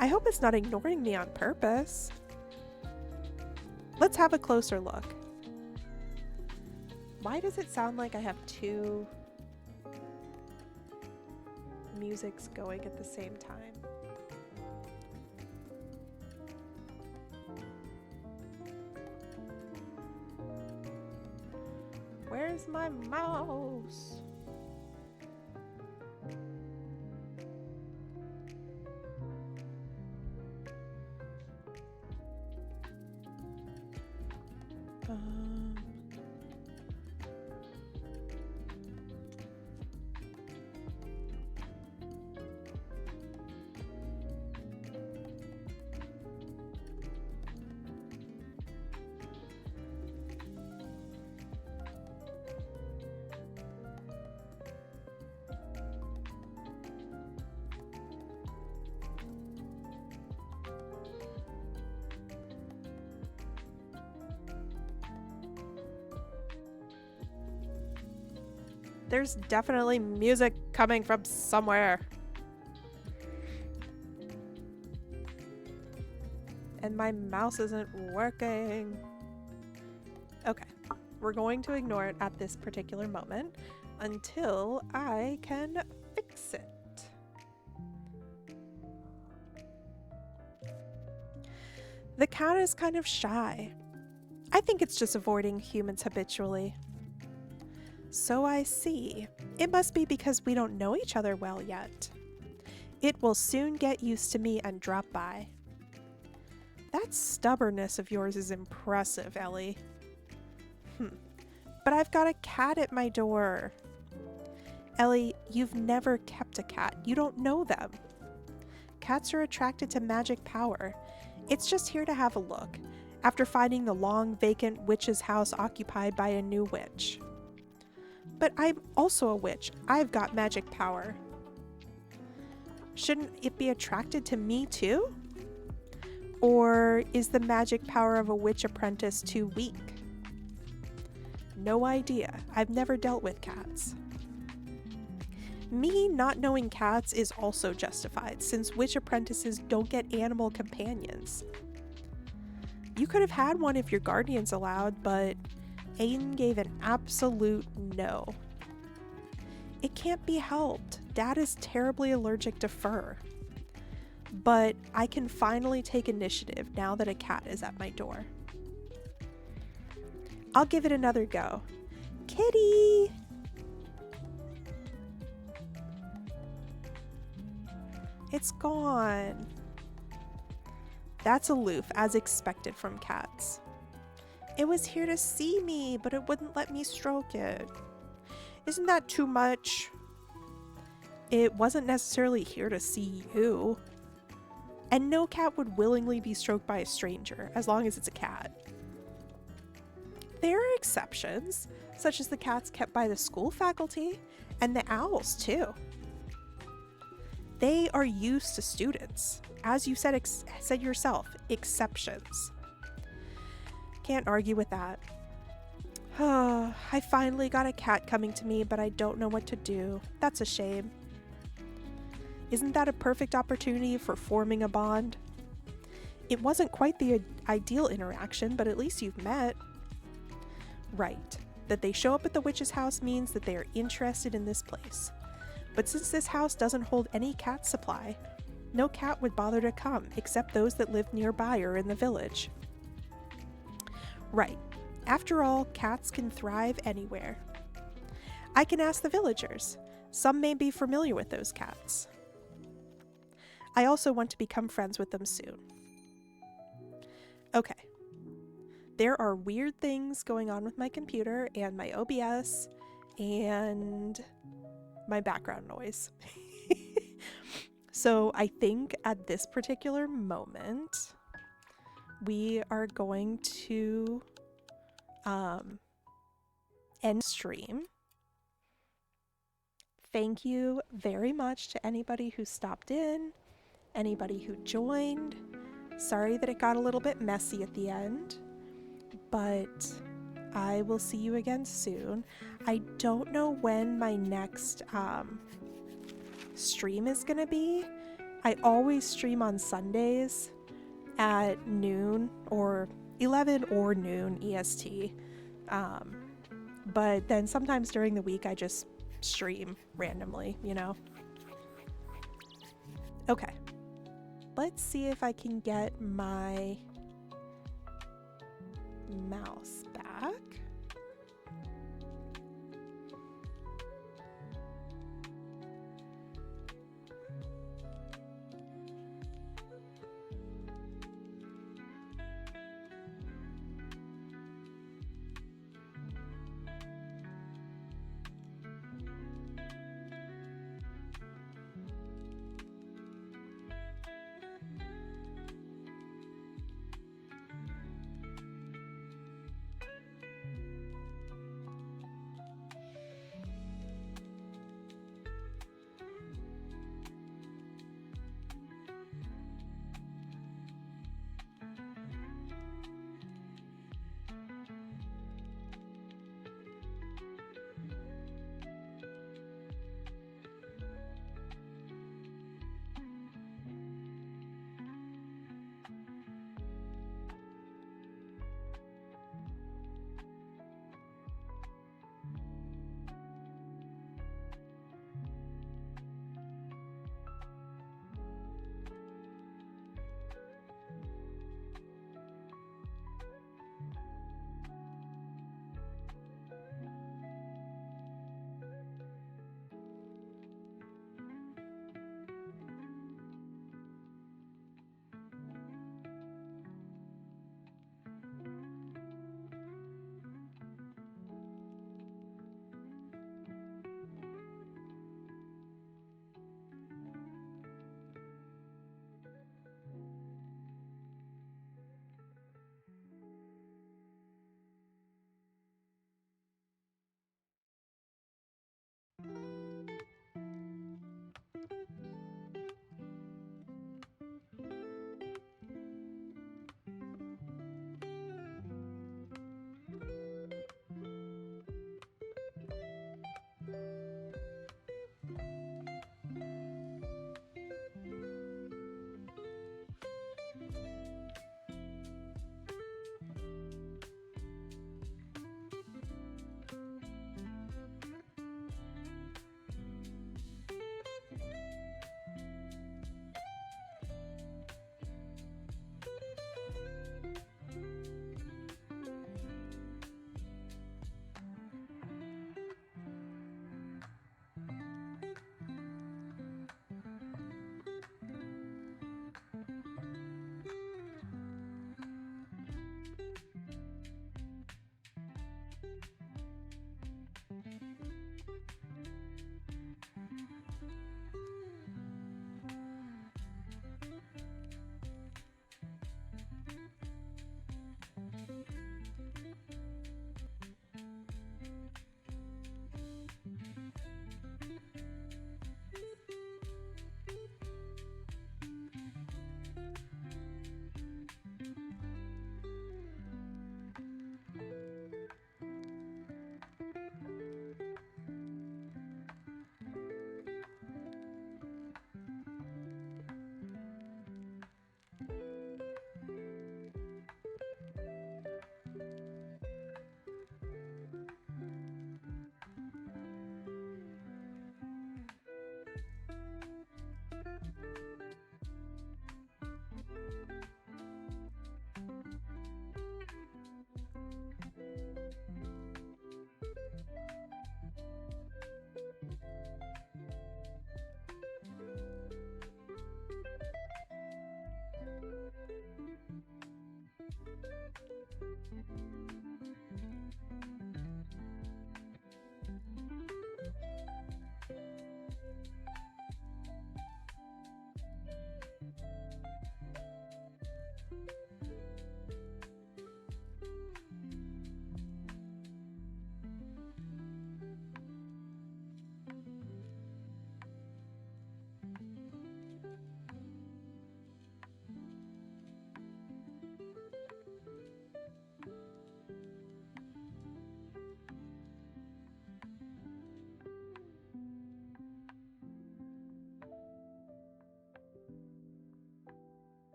I hope it's not ignoring me on purpose. Let's have a closer look. Why does it sound like I have two musics going at the same time? Where's my mouse? There's definitely music coming from somewhere. And my mouse isn't working. Okay, we're going to ignore it at this particular moment until I can fix it. The cat is kind of shy. I think it's just avoiding humans habitually. So I see. It must be because we don't know each other well yet. It will soon get used to me and drop by. That stubbornness of yours is impressive, Ellie. But I've got a cat at my door. Ellie, you've never kept a cat. You don't know them. Cats are attracted to magic power. It's just here to have a look, after finding the long vacant witch's house occupied by a new witch. But I'm also a witch. I've got magic power. Shouldn't it be attracted to me too? Or is the magic power of a witch apprentice too weak? No idea. I've never dealt with cats. Me not knowing cats is also justified, since witch apprentices don't get animal companions. You could have had one if your guardians allowed, but Aiden gave an absolute no. It can't be helped. Dad is terribly allergic to fur. But I can finally take initiative now that a cat is at my door. I'll give it another go. Kitty! It's gone. That's aloof, as expected from cats. It was here to see me, but it wouldn't let me stroke it. Isn't that too much? It wasn't necessarily here to see you. And no cat would willingly be stroked by a stranger, as long as it's a cat. There are exceptions, such as the cats kept by the school faculty, and the owls too. They are used to students. As you said yourself, exceptions. Can't argue with that. I finally got a cat coming to me, but I don't know what to do. That's a shame. Isn't that a perfect opportunity for forming a bond? It wasn't quite the ideal interaction, but at least you've met. Right. That they show up at the witch's house means that they are interested in this place. But since this house doesn't hold any cat supply, no cat would bother to come except those that live nearby or in the village. Right. After all, cats can thrive anywhere. I can ask the villagers. Some may be familiar with those cats. I also want to become friends with them soon. Okay. There are weird things going on with my computer and my OBS and my background noise. So I think at this particular moment, we are going to end stream. Thank you very much to anybody who stopped in, anybody who joined. Sorry that it got a little bit messy at the end, but I will see you again soon. I don't know when my next stream is gonna be. I always stream on Sundays at noon or 11 or noon EST. But then sometimes during the week I just stream randomly, you know? Okay. Let's see if I can get my mouse back.